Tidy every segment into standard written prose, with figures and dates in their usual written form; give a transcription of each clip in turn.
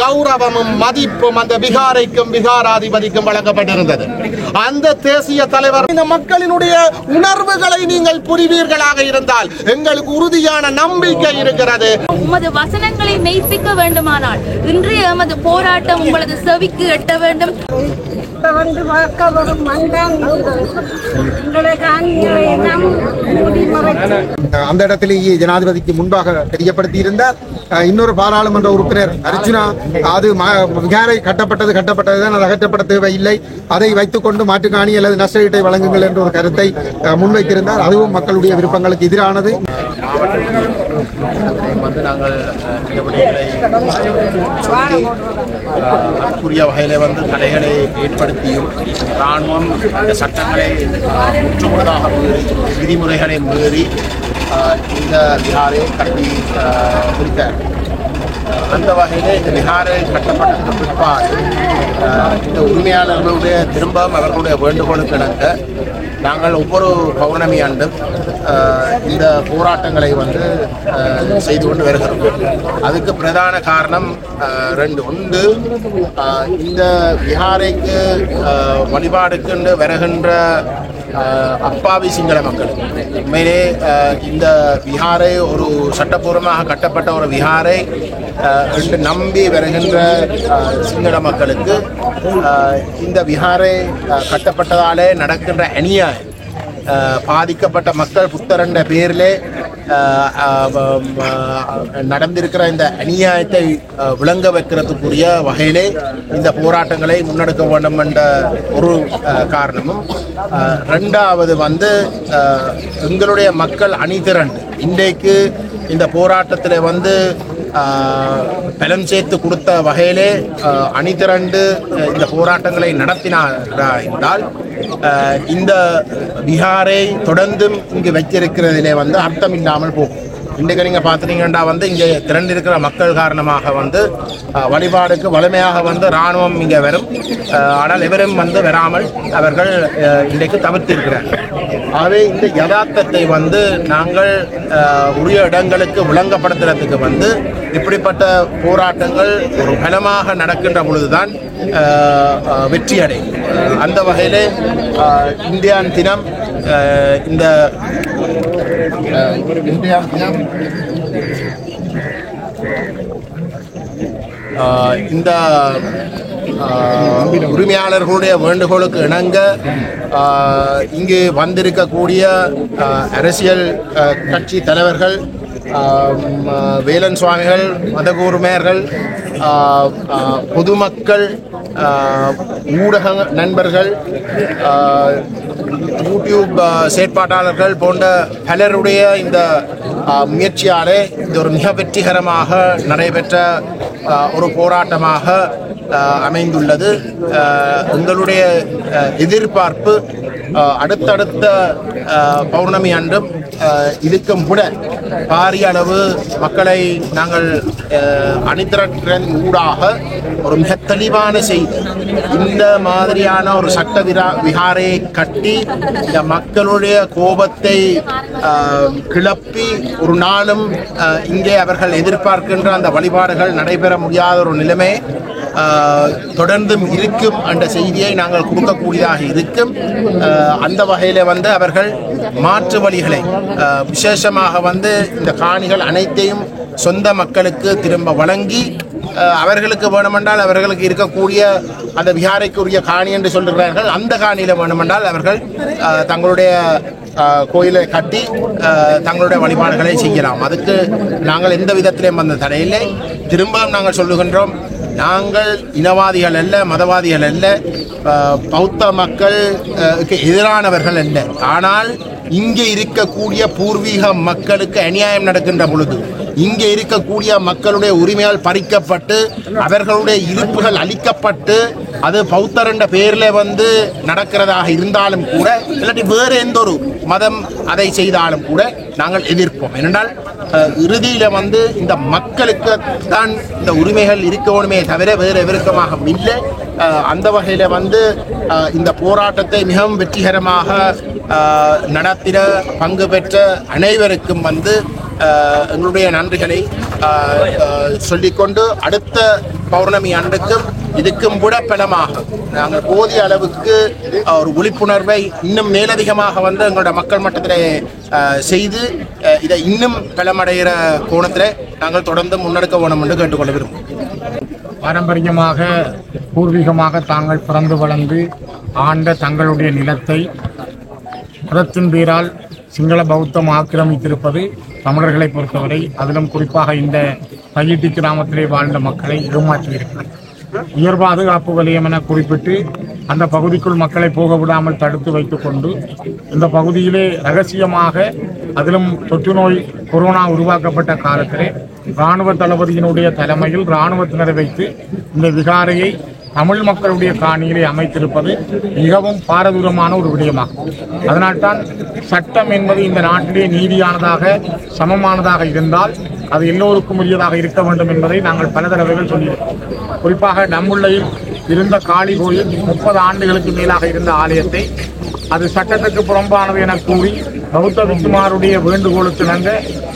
கௌரவமும் மதிப்பும் அந்த விகாரைக்கும் விகாராதிபதிக்கும் வழங்கப்பட்டிருந்தது. அந்த தேசிய தலைவர் இந்த மக்களினுடைய உணர்வுகளை நீங்கள் புரிவீர்களாக இருந்தால் எங்களுக்கு உறுதியான நம்பிக்கை இருக்கிறது. உமது வசனங்களை மெய்ப்பிக்க வேண்டுமானால் இன்றைய எமது போராட்டம் உங்களது செவிக்கு எட்ட வேண்டும். அந்த இடத்திலேயே ஜனாதிபதிக்கு முன்பாக தெரியப்படுத்தி இருந்தார். இன்னொரு பாராளுமன்ற உறுப்பினர் அர்ஜுனா அது விகாரை கட்டப்பட்டதுதான், அது அகற்றப்பட தேவையில்லை, அதை வைத்துக் கொண்டு மாற்றுக்காணி அல்லது நஷ்டஈட்டை வழங்குங்கள் என்ற ஒரு கருத்தை முன்வைத்திருந்தார். அதுவும் மக்களுடைய விருப்பங்களுக்கு எதிரானது. அதற்குரிய வகையில தடைகளை ஏற்படுத்தியும் இராணுவம் அந்த சட்டங்களை முற்றுமுழுதாக விதிமுறைகளை மீறி இந்த விகாரை கட்டி முடித்தார். அந்த வகையிலே இந்த விகாரை கட்டப்பட்ட பிற்பாடு இந்த உரிமையாளர்களுடைய திரும்பவும் அவர்களுடைய வேண்டுகோளுக்கு இணங்க நாங்கள் ஒவ்வொரு பௌர்ணமி ஆண்டும் இந்த போராட்டங்களை செய்து கொண்டு வருகிறோம். அதுக்கு பிரதான காரணம் ரெண்டு. ஒன்று, இந்த விகாரைக்கு வழிபாடுக்கு வருகின்ற அப்பாவி சிங்கள மக்கள், உண்மையிலே இந்த விகாரை ஒரு சட்டப்பூர்வமாக கட்டப்பட்ட ஒரு விகாரை என்று நம்பி வருகின்ற சிங்கள மக்களுக்கு இந்த விகாரை கட்டப்பட்டதாலே நடக்கின்ற அநியாயம், பாதிக்கப்பட்ட மக்கள் புத்தரண்ட பேரிலே நடந்திருக்கிற இந்த அநியாயத்தை விளங்க வைக்கிறதுக்குரிய வகையிலே இந்த போராட்டங்களை முன்னெடுக்க வேண்டும் என்ற ஒரு காரணமும், ரெண்டாவது எங்களுடைய மக்கள் அணிதிரண்டு இன்றைக்கு இந்த போராட்டத்தில் பலம் சேர்த்து கொடுத்த வகையிலே அணிதிரண்டு இந்த போராட்டங்களை நடத்தினார் என்றால் இந்த விகாரை தொடர்ந்தும் இங்கு வைத்திருக்கிறதிலே அர்த்தம் இல்லாமல் போகும். இன்றைக்கு நீங்கள் பார்த்துட்டீங்கன்னா இங்கே திரண்டிருக்கிற மக்கள் காரணமாக வழிபாடுக்கு வலிமையாக இராணுவம் இங்கே வரும். ஆனால் எவரும் வராமல் அவர்கள் இன்றைக்கு தவிர்த்திருக்கிறார்கள். ஆகவே இந்த யதார்த்தத்தை நாங்கள் உரிய இடங்களுக்கு விளங்கப்படுத்துறதுக்கு இப்படிப்பட்ட போராட்டங்கள் ஒரு பலமாக நடக்கின்ற பொழுதுதான் வெற்றி அடையும். அந்த வகையிலே இந்தியான் தினம் இந்த இந்த உரிமையாளர்களுடைய வேண்டுகோளுக்கு இணங்க இங்கு வந்திருக்கக்கூடிய அரசியல் கட்சி தலைவர்கள், வேலன் சுவாமிகள், மதகூர்மையர்கள், பொதுமக்கள், ஊடக நண்பர்கள், யூடியூப் செயற்பாட்டாளர்கள் போன்ற பலருடைய இந்த முயற்சியாலே இது ஒரு மிக வெற்றிகரமாக நடைபெற்ற ஒரு போராட்டமாக அமைந்துள்ளது. எங்களுடைய எதிர்பார்ப்பு அடுத்தடுத்த பௌர்ணமி அன்றும் இதுக்கும் கூட பாரிய அளவு மக்களை நாங்கள் அணிதிரட்டின் ஊடாக ஒரு மிக தெளிவான செய்தி, இந்த மாதிரியான ஒரு சட்ட விகாரை கட்டி இந்த மக்களுடைய கோபத்தை கிளப்பி ஒரு நாளும் இங்கே அவர்கள் எதிர்பார்க்கின்ற அந்த வழிபாடுகள் நடைபெற முடியாத ஒரு நிலைமை தொடர்ந்தும் இருக்கும் என்ற செய்தியை நாங்கள் கொடுக்கக்கூடியதாக இருக்கும். அந்த வகையில் அவர்கள் மாற்று வழிகளை விசேஷமாக இந்த காணிகள் அனைத்தையும் சொந்த மக்களுக்கு திரும்ப வழங்கி அவர்களுக்கு வேணுமென்றால் அவர்களுக்கு இருக்கக்கூடிய அந்த விகாரைக்குரிய காணி என்று சொல்கிறார்கள், அந்த காணியில் வேணுமென்றால் அவர்கள் தங்களுடைய கோயிலை கட்டி தங்களுடைய வழிபாடுகளை செய்யலாம். அதுக்கு நாங்கள் எந்த விதத்திலையும் தடையில்லை. திரும்ப நாங்கள் சொல்லுகின்றோம், நாங்கள் இனவாதிகள் அல்ல, மதவாதிகள் அல்ல, பௌத்த மக்களுக்கு எதிரானவர்கள் அல்ல. ஆனால் இங்கே இருக்கக்கூடிய பூர்வீக மக்களுக்கு அநியாயம் நடக்கின்ற பொழுது, இங்கே இருக்கக்கூடிய மக்களுடைய உரிமையால் பறிக்கப்பட்டு அவர்களுடைய இருப்புகள் அளிக்கப்பட்டு அது பௌத்தர் என்ற பெயரில் நடக்கிறதாக இருந்தாலும் கூட, இல்லாட்டி வேறு எந்த ஒரு மதம் அதை செய்தாலும் கூட நாங்கள் எதிர்ப்போம். ஏனென்றால் இறுதியில் இந்த மக்களுக்கு தான் இந்த உரிமைகள் இருக்கணுமே தவிர வேறு விருக்கமாக இல்லை. அந்த வகையில் இந்த போராட்டத்தை மிகவும் வெற்றிகரமாக நடத்தின பங்கு பெற்ற அனைவருக்கும் எங்களுடைய நன்றிகளை சொல்லிக்கொண்டு அடுத்த பௌர்ணமி அன்றுக்கும் இதுக்கும் விட பலமாக நாங்கள் போதிய அளவுக்கு ஒரு விழிப்புணர்வை இன்னும் மேலதிகமாக வந்து எங்களோட மக்கள் மட்டத்தில் செய்து இதை இன்னும் பலமடைகிற கோணத்தில் நாங்கள் தொடர்ந்து முன்னெடுக்க வேணும் என்று கேட்டுக்கொள்ள விரும்புகிறோம். பாரம்பரியமாக பூர்வீகமாக தாங்கள் பிறந்து வளர்ந்து ஆண்ட தங்களுடைய நிலத்தை மதத்தின் பேரால் சிங்கள பௌத்தம் ஆக்கிரமித்திருப்பது தமிழர்களை பொறுத்தவரை, அதிலும் குறிப்பாக இந்த தையிட்டி கிராமத்திலே வாழ்ந்த மக்களை ஏமாற்றியிருக்கிறது. உயர் பாதுகாப்பு வலயம் என குறிப்பிட்டு அந்த பகுதிக்குள் மக்களை போக விடாமல் தடுத்து வைத்துக் கொண்டு இந்த பகுதியிலே ரகசியமாக, அதிலும் தொற்று நோய் கொரோனா உருவாக்கப்பட்ட காலத்திலே இராணுவ தளபதியினுடைய தலைமையில் இராணுவத்தினரை வைத்து இந்த விகாரையை தமிழ் மக்களுடைய காணியிலே அமைத்திருப்பது மிகவும் பாரதூரமான ஒரு விடயமாகும். அதனால்தான் சட்டம் என்பது இந்த நாட்டிலே நீதியானதாக சமமானதாக இருந்தால் அது எல்லோருக்கும் உரியதாக இருக்க வேண்டும் என்பதை நாங்கள் பல தடவைகள் சொல்லியிருக்கோம். குறிப்பாக நம்முள்ளையில் இருந்த காளி கோயில் 30 ஆண்டுகளுக்கு மேலாக இருந்த ஆலயத்தை அது சட்டத்துக்கு புறம்பானது என கூறி பௌத்த விக்குமாருடைய வேண்டுகோளுக்கு இணங்க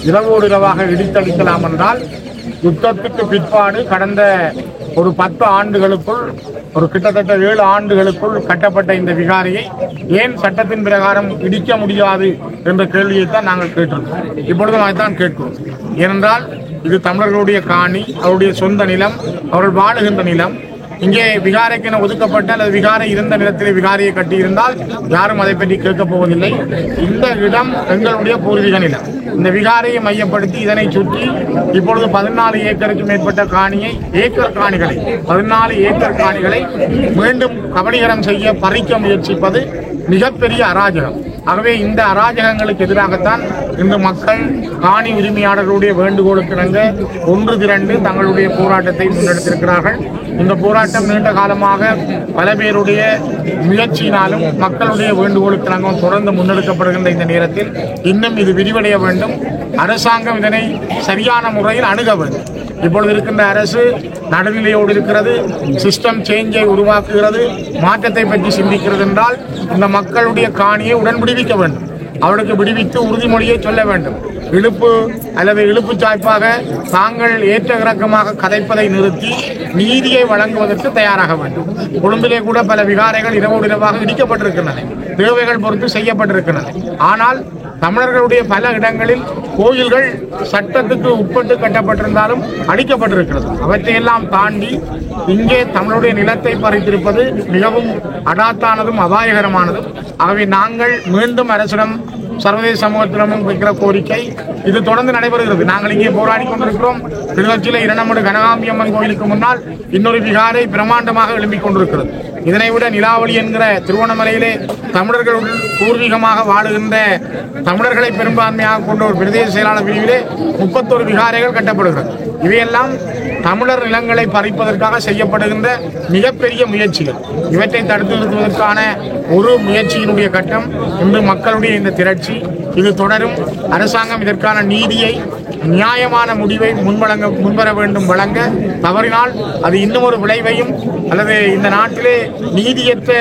இரவோடு இரவாக இடித்தளிக்கலாம் என்றால், யுத்தத்துக்கு பிற்பாடு கடந்த ஒரு 10 ஆண்டுகளுக்குள், ஒரு கிட்டத்தட்ட 7 ஆண்டுகளுக்குள் கட்டப்பட்ட இந்த விகாரையை ஏன் சட்டத்தின் பிரகாரம் இடிக்க முடியாது என்ற கேள்வியைத்தான் நாங்கள் கேட்டிருக்கோம். இப்பொழுது தான் கேட்கிறோம். ஏனென்றால் இது தமிழர்களுடைய காணி, அவருடைய சொந்த நிலம், அவர்கள் வாழுகின்ற நிலம். இங்கே விகாரைக்கென ஒதுக்கப்பட்ட அல்லது விகாரை இருந்த நிலத்திலே விகாரையை கட்டியிருந்தால் யாரும் அதை பற்றி கேட்கப் போவதில்லை. இந்த இடம் எங்களுடைய பூர்வீக நிலம். இந்த விகாரையை மையப்படுத்தி இதனை சுற்றி இப்பொழுது 14 ஏக்கருக்கு மேற்பட்ட காணியை, ஏக்கர் காணிகளை 14 ஏக்கர் காணிகளை மீண்டும் கபலீகரம் செய்ய பறிக்க முயற்சிப்பது மிகப்பெரிய அராஜகம். ஆகவே இந்த அராஜகங்களுக்கு எதிராகத்தான் இன்று மக்கள் காணி உரிமையாளர்களுடைய வேண்டுகோளுக்கு இணங்க ஒன்று திரண்டு தங்களுடைய போராட்டத்தை முன்னெடுத்திருக்கிறார்கள். இந்த போராட்டம் நீண்ட காலமாக பல பேருடைய முயற்சியினாலும் மக்களுடைய வேண்டுகோளுக்கு இணங்க தொடர்ந்து முன்னெடுக்கப்படுகின்ற இந்த நேரத்தில் இன்னும் இது விரிவடைய வேண்டும். அரசாங்கம் இதனை சரியான முறையில் அணுக வேண்டும். இப்பொழுது இருக்கின்ற அரசு நடுநிலையோடு இருக்கிறது, சிஸ்டம் சேஞ்சை உருவாக்குகிறது, மாற்றத்தை பற்றி சிந்திக்கிறது என்றால் இந்த மக்களுடைய காணியை உடன் விடுவிக்க வேண்டும். அவளுக்கு விடுவித்து உறுதிமொழியை சொல்ல வேண்டும். இழுப்பு அல்லது இழுப்பு சாய்ப்பாக தாங்கள் ஏற்ற இறக்கமாக கதைப்பதை நிறுத்தி நீதியை வழங்குவதற்கு தயாராக வேண்டும். கொழும்பிலே கூட பல விகாரைகள் இரவோடு இரவாக இடிக்கப்பட்டிருக்கின்றன, தேவைகள் பொறுத்து செய்யப்பட்டிருக்கின்றன. ஆனால் தமிழர்களுடைய பல இடங்களில் கோயில்கள் சட்டத்துக்கு உட்பட்டு கட்டப்பட்டிருந்தாலும் அழிக்கப்பட்டிருக்கிறது. அவற்றையெல்லாம் தாண்டி இங்கே தமிழுடைய நிலத்தை பறித்திருப்பது மிகவும் அடாத்தானதும் அபாயகரமானதும். ஆகவே நாங்கள் மீண்டும் அரசிடம், சர்வதேச சமூகத்திடமும் வைக்கிற கோரிக்கை இது தொடர்ந்து நடைபெறுகிறது. நாங்கள் இங்கே போராடி கொண்டிருக்கிறோம். கிளிநொச்சியில இரண்டமடு கனகாம்பி அம்மன் கோயிலுக்கு முன்னால் இன்னொரு விகாரை பிரமாண்டமாக எழும்பிக் கொண்டிருக்கிறது. இதனை விட நிலாவளி என்கிற திருவண்ணாமலையிலே தமிழர்கள் பூர்வீகமாக வாழுகின்ற தமிழர்களை பெரும்பான்மையாக கொண்ட ஒரு பிரதேச செயலாளர் பிரிவிலே 31 விகாரைகள் கட்டப்படுகிறது. இவையெல்லாம் தமிழர் நிலங்களை பறிப்பதற்காக செய்யப்படுகின்ற மிகப்பெரிய முயற்சிகள். இவற்றை தடுத்து நிறுத்துவதற்கான ஒரு முயற்சியினுடைய கட்டம் இன்று மக்களுடைய இந்த திரட்சி. இது தொடரும். அரசாங்கம் இதற்கான நீதியை, நியாயமான முடிவை முன்வர வேண்டும். வழங்க தவறினால் அது இன்னும் ஒரு விளைவையும் அல்லது இந்த நாட்டிலே நீதியற்ற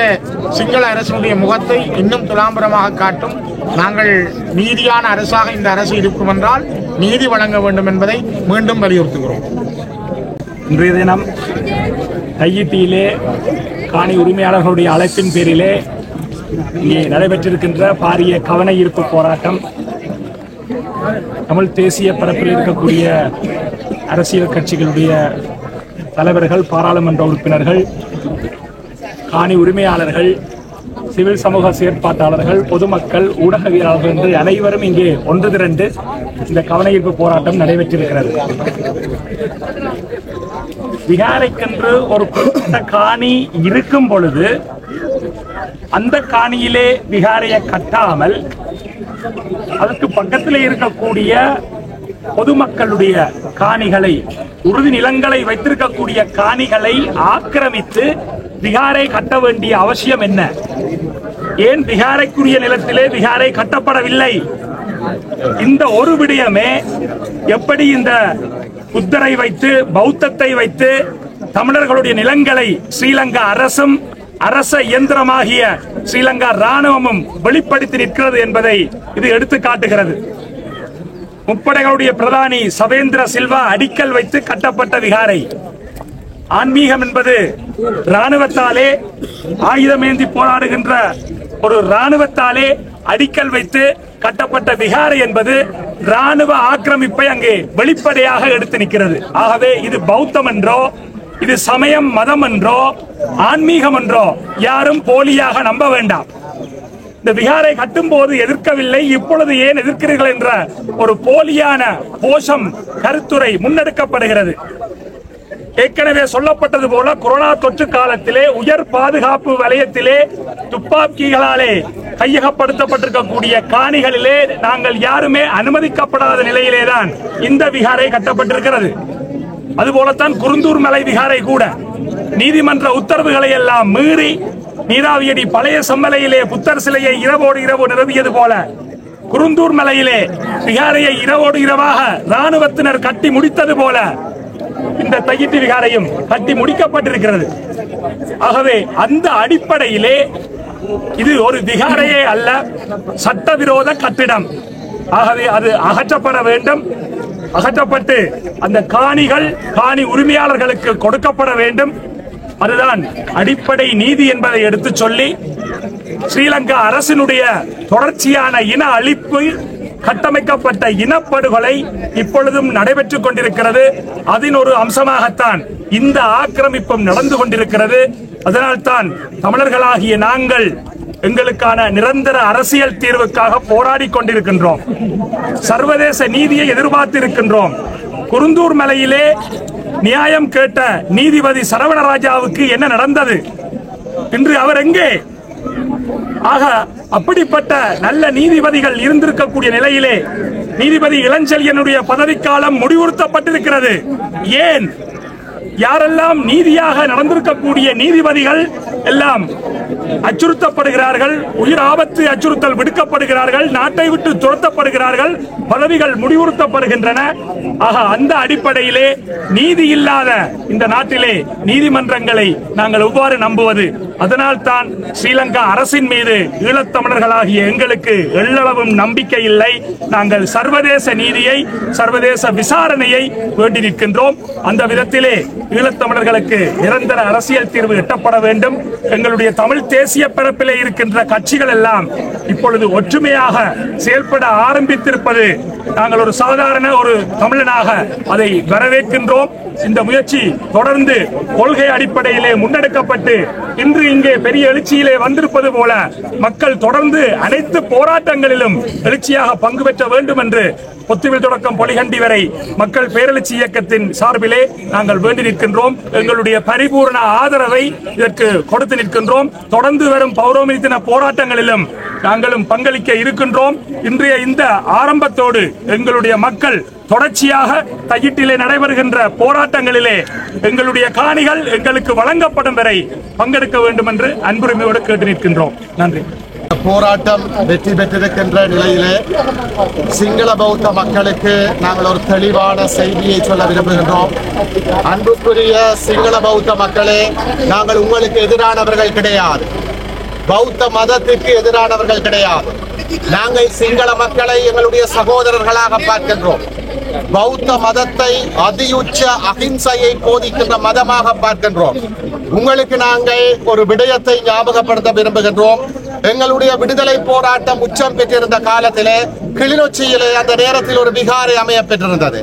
சிங்கள அரசினுடைய முகத்தை இன்னும் துலாம்பரமாக காட்டும். நாங்கள் நீதியான அரசாக இந்த அரசு இருக்கும் என்றால் நீதி வழங்க வேண்டும் என்பதை மீண்டும் வலியுறுத்துகிறோம். இன்றைய தினம் தையிட்டியிலே காணி உரிமையாளர்களுடைய அழைப்பின் பேரிலே இங்கே நடைபெற்றிருக்கின்ற பாரிய கவன ஈர்ப்பு போராட்டம் தமிழ் தேசிய பரப்பில் இருக்கக்கூடிய அரசியல் கட்சிகளுடைய தலைவர்கள், பாராளுமன்ற உறுப்பினர்கள், காணி உரிமையாளர்கள், சிவில் சமூக செயற்பாட்டாளர்கள், பொதுமக்கள், ஊடகவியலாளர்கள் என்று அனைவரும் இங்கே ஒன்று திரண்டு இந்த கவன ஈர்ப்பு போராட்டம் நடைபெற்றிருக்கிறது. விகாரைக்கென்று ஒரு குறிப்பிட்ட காணி இருக்கும் பொழுது அந்த காணியிலே விகாரையை கட்டாமல் அதற்கு பக்கத்திலே இருக்கக்கூடிய பொதுமக்களுடைய காணிகளை, உறுதி நிலங்களை வைத்திருக்கக்கூடிய காணிகளை ஆக்கிரமித்து விகாரை கட்ட வேண்டிய அவசியம் என்ன? ஏன் விகாரைக்குரிய நிலத்திலே விகாரை கட்டப்படவில்லை? இந்த ஒரு விடயமே எப்படி இந்த புத்தரை வைத்து, பௌத்தத்தை வைத்து தமிழர்களுடைய நிலங்களை ஸ்ரீலங்கா அரசும் அரச இயந்திரமாகிய ஸ்ரீலங்கா ராணுவமும் வெளிப்படுத்தி நிற்கிறது என்பதை இது எடுத்து காட்டுகிறது. முப்படைகளுடைய பிரதானி சவேந்திர சில்வா அடிக்கல் வைத்து கட்டப்பட்ட விகாரை. ஆன்மீகம் என்பது ராணுவத்தாலே ஆயுதமேந்தி போராடுகின்ற ஒரு ராணுவத்தாலே அடிக்கல் வைத்து கட்டப்பட்ட விகாரை என்பது ராணுவ ஆக்கிரமிப்பை அங்கே வெளிப்படையாக எடுத்து நிற்கிறது. ஆகவே இது பௌத்தம் என்றோ, இது சமயம் மதம் என்றோ, ஆன்மீகம் என்றோ யாரும் போலியாக நம்ப வேண்டாம். இந்த விகாரை கட்டும் போது எதிர்க்கவில்லை, இப்பொழுது ஏன் எதிர்க்கிறீர்கள் என்ற ஒரு போலியான கோஷம் கருத்துரை முன்னெடுக்கப்படுகிறது. ஏற்கனவே சொல்லப்பட்டது போல கொரோனா தொற்று காலத்திலே உயர் பாதுகாப்பு வலயத்திலே துப்பாக்கிகளாலே கையகப்படுத்தப்பட்டிருக்கக்கூடிய காணிகளிலே நாங்கள் யாருமே அனுமதிக்கப்படாத நிலையிலேதான் இந்த விகாரை கட்டப்பட்டிருக்கிறது. அதுபோலத்தான் குருந்தூர் மலை விகாரை கூட நீதிமன்ற உத்தரவுகளை எல்லாம் மீறி நீராவியடி பழைய செம்மலையிலே புத்தர் சிலையை இரவோடு இரவு நிறுவியது போல குருந்தூர் மலையிலே விகாரையை இரவோடு இரவாக ராணுவத்தினர் கட்டி முடித்தது போல இந்த தையிட்டு விகாரையும் கட்டி முடிக்கப்பட்டிருக்கிறது. ஆகவே அந்த அடிப்படையிலே இது ஒரு விகாரையே அல்ல, சட்டவிரோத கட்டிடம். ஆகவே அது அகற்றப்பட வேண்டும். அகற்றப்பட்டு அந்த காணிகள் காணி உரிமையாளர்களுக்கு கொடுக்கப்பட வேண்டும். அதுதான் அடிப்படை நீதி என்பதை எடுத்து சொல்லி ஸ்ரீலங்கா அரசினுடைய தொடர்ச்சியான இன அழிப்பு, கட்டமைக்கப்பட்ட இனப்படுகொலை இப்பொழுதும் நடைபெற்றுக் கொண்டிருக்கிறது. அதன் ஒரு அம்சமாகத்தான் இந்த ஆக்கிரமிப்பும் நடந்து கொண்டிருக்கிறது. அதனால்தான் தமிழர்களாகிய நாங்கள் எங்களுக்கான நிரந்தர அரசியல் தீர்வுக்காக போராடி கொண்டிருக்கின்றோம். சர்வதேச நீதியை எதிர்பார்த்திருக்கின்றோம். குருந்தூர் மலையிலே நியாயம் கேட்ட நீதிபதி சரவணராஜாவுக்கு என்ன நடந்தது? இன்று அவர் எங்கே? ஆக அப்படிப்பட்ட நல்ல நீதிபதிகள் இருந்திருக்கக்கூடிய நிலையிலே நீதிபதி இளஞ்செழியனுடைய பதவிக்காலம் முடிவுறுத்தப்பட்டிருக்கிறது. ஏன்? யாரெல்லாம் நீதியாக நடந்திருக்கக்கூடிய நீதிபதிகள் எல்லாம் அச்சுறுத்தப்படுகிறார்கள், உயிர் ஆபத்து அச்சுறுத்தல் விடுக்கப்படுகிறார்கள், நாட்டை விட்டு துரத்தப்படுகிறார்கள், பதவிகள் முடிவுறுத்தப்படுகின்றன. ஆக அந்த அடிப்படையிலே நீதி இல்லாத இந்த நாட்டிலே நீதிமன்றங்களை நாங்கள் எவ்வாறு நம்புவது? அதனால் தான் ஸ்ரீலங்கா அரசின் மீது ஈழத்தமிழர்களாகிய எங்களுக்கு எள்ளளவும் நம்பிக்கை இல்லை. நாங்கள் சர்வதேச நீதியை, சர்வதேச விசாரணையை வேண்டி நிற்கின்றோம். அந்த விதத்திலே ஈழத்தமிழர்களுக்கு நிரந்தர அரசியல் தீர்வு எட்டப்பட வேண்டும். எங்களுடைய தமிழ் தேசிய பரப்பிலே இருக்கின்ற கட்சிகள் எல்லாம் இப்பொழுது ஒற்றுமையாக செயல்பட ஆரம்பித்திருப்பது நாங்கள் ஒரு சாதாரண ஒரு தமிழனாக அதை வரவேற்கின்றோம். இந்த முயற்சி தொடர்ந்து கொள்கை அடிப்படையிலே முன்னெடுக்கப்பட்டு இன்று இங்கே பெரிய எழுச்சியிலே வந்திருப்பது போல மக்கள் தொடர்ந்து அனைத்து போராட்டங்களிலும் எழுச்சியாக பங்கு பெற்ற வேண்டும் என்று பொத்துவில் தொடக்கம் பொலிகண்டி வரை மக்கள் பேரெழுச்சி இயக்கத்தின் சார்பிலே நாங்கள் வேண்டி நிற்கின்றோம். எங்களுடைய பரிபூர்ண ஆதரவை இதற்கு கொடுத்து நிற்கின்றோம். தொடர்ந்து வரும் பௌர்ணமி தின போராட்டங்களிலும் நாங்களும் பங்களிக்க இருக்கின்றோம். இன்றைய இந்த ஆரம்பத்தோடு எங்களுடைய மக்கள் தொடர்ச்சியாக தையிட்டிலே நடைபெறுகின்ற போராட்டங்களிலே எங்களுடைய காணிகள் எங்களுக்கு வழங்கப்படும் வரை பங்கெடுக்க வேண்டும் என்று அன்புரிமையோடு கேட்டு நிற்கின்றோம். நன்றி. போராட்டம் வெற்றி பெற்றிருக்கின்ற நிலையிலே சிங்கள பௌத்த மக்களுக்கு நாங்கள் ஒரு தெளிவான செய்தியை சொல்ல விரும்புகின்றோம். அன்புக்குரிய சிங்கள பௌத்த மக்களே, நாங்கள் உங்களுக்கு எதிரானவர்கள் கிடையாது, பௌத்த மதத்திற்கு எதிரானவர்கள் கிடையாது. நாங்கள் சிங்கள மக்களை எங்களுடைய சகோதரர்களாக பார்க்கின்றோம். பௌத்த மதத்தை அதியுச்ச அகிம்சையை போதிக்கின்ற மதமாக பார்க்கின்றோம். உங்களுக்கு நாங்கள் ஒரு விடயத்தை ஞாபகப்படுத்த விரும்புகின்றோம். எங்களுடைய விடுதலை போராட்டம் உச்சம் பெற்றிருந்த காலத்திலே கிளிநொச்சியிலே அந்த நேரத்தில் ஒரு விகாரை அமைய பெற்றிருந்தது.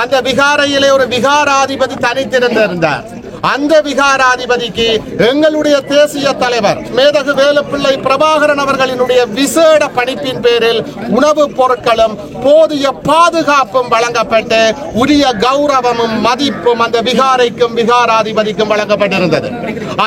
அந்த விகாரையிலே ஒரு விகாராதிபதி தனித்திருந்தார். அந்த விகாராதிபதிக்கு எங்களுடைய தேசிய தலைவர் மேதகு வேலுப்பிள்ளை பிரபாகரன் அவர்களினுடைய விசேட பணிப்பின் பேரில் உணவுப் பொருட்களும் போதிய பாதுகாப்பும் வழங்கப்பட்டு உரிய கௌரவமும் மதிப்பும் அந்த விகாரைக்கும் விகாராதிபதிக்கும் வழங்கப்பட்டிருந்தது.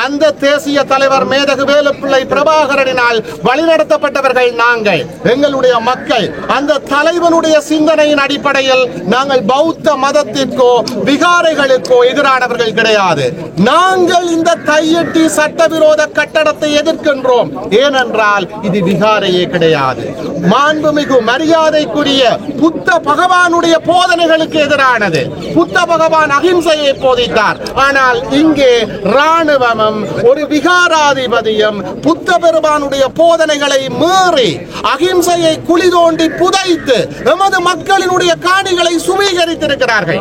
அந்த தேசிய தலைவர் மேதகு வேலுப்பிள்ளை பிரபாகரனினால் வழிநடத்தப்பட்டவர்கள் நாங்கள், எங்களுடைய மக்கள். அந்த தலைவனுடைய சிந்தனையின் அடிப்படையில் நாங்கள் பௌத்த மதத்திற்கோ விகாரைகளுக்கோ எதிரானவர்கள் கிடையாது. நாங்கள் இந்த தையிட்டி சட்டவிரோத கட்டடத்தை எதிர்க்கின்றோம். ஏனென்றால் இது விகாரையே கிடையாது. மாண்புமிகு மரியாதைக்குரிய புத்த பகவானுடைய போதனைகளுக்கு எதிரானது. புத்த பகவான் அகிம்சையை போதித்தார். ஆனால் இங்கே ராணுவம் ஆசிரமம், ஒரு விகாராதிபதியம் புத்த பெருமானுடைய போதனைகளை மீறி அகிம்சையை குழி தோண்டி புதைத்து எமது மக்களினுடைய காணிகளை சுவீகரித்திருக்கிறார்கள்.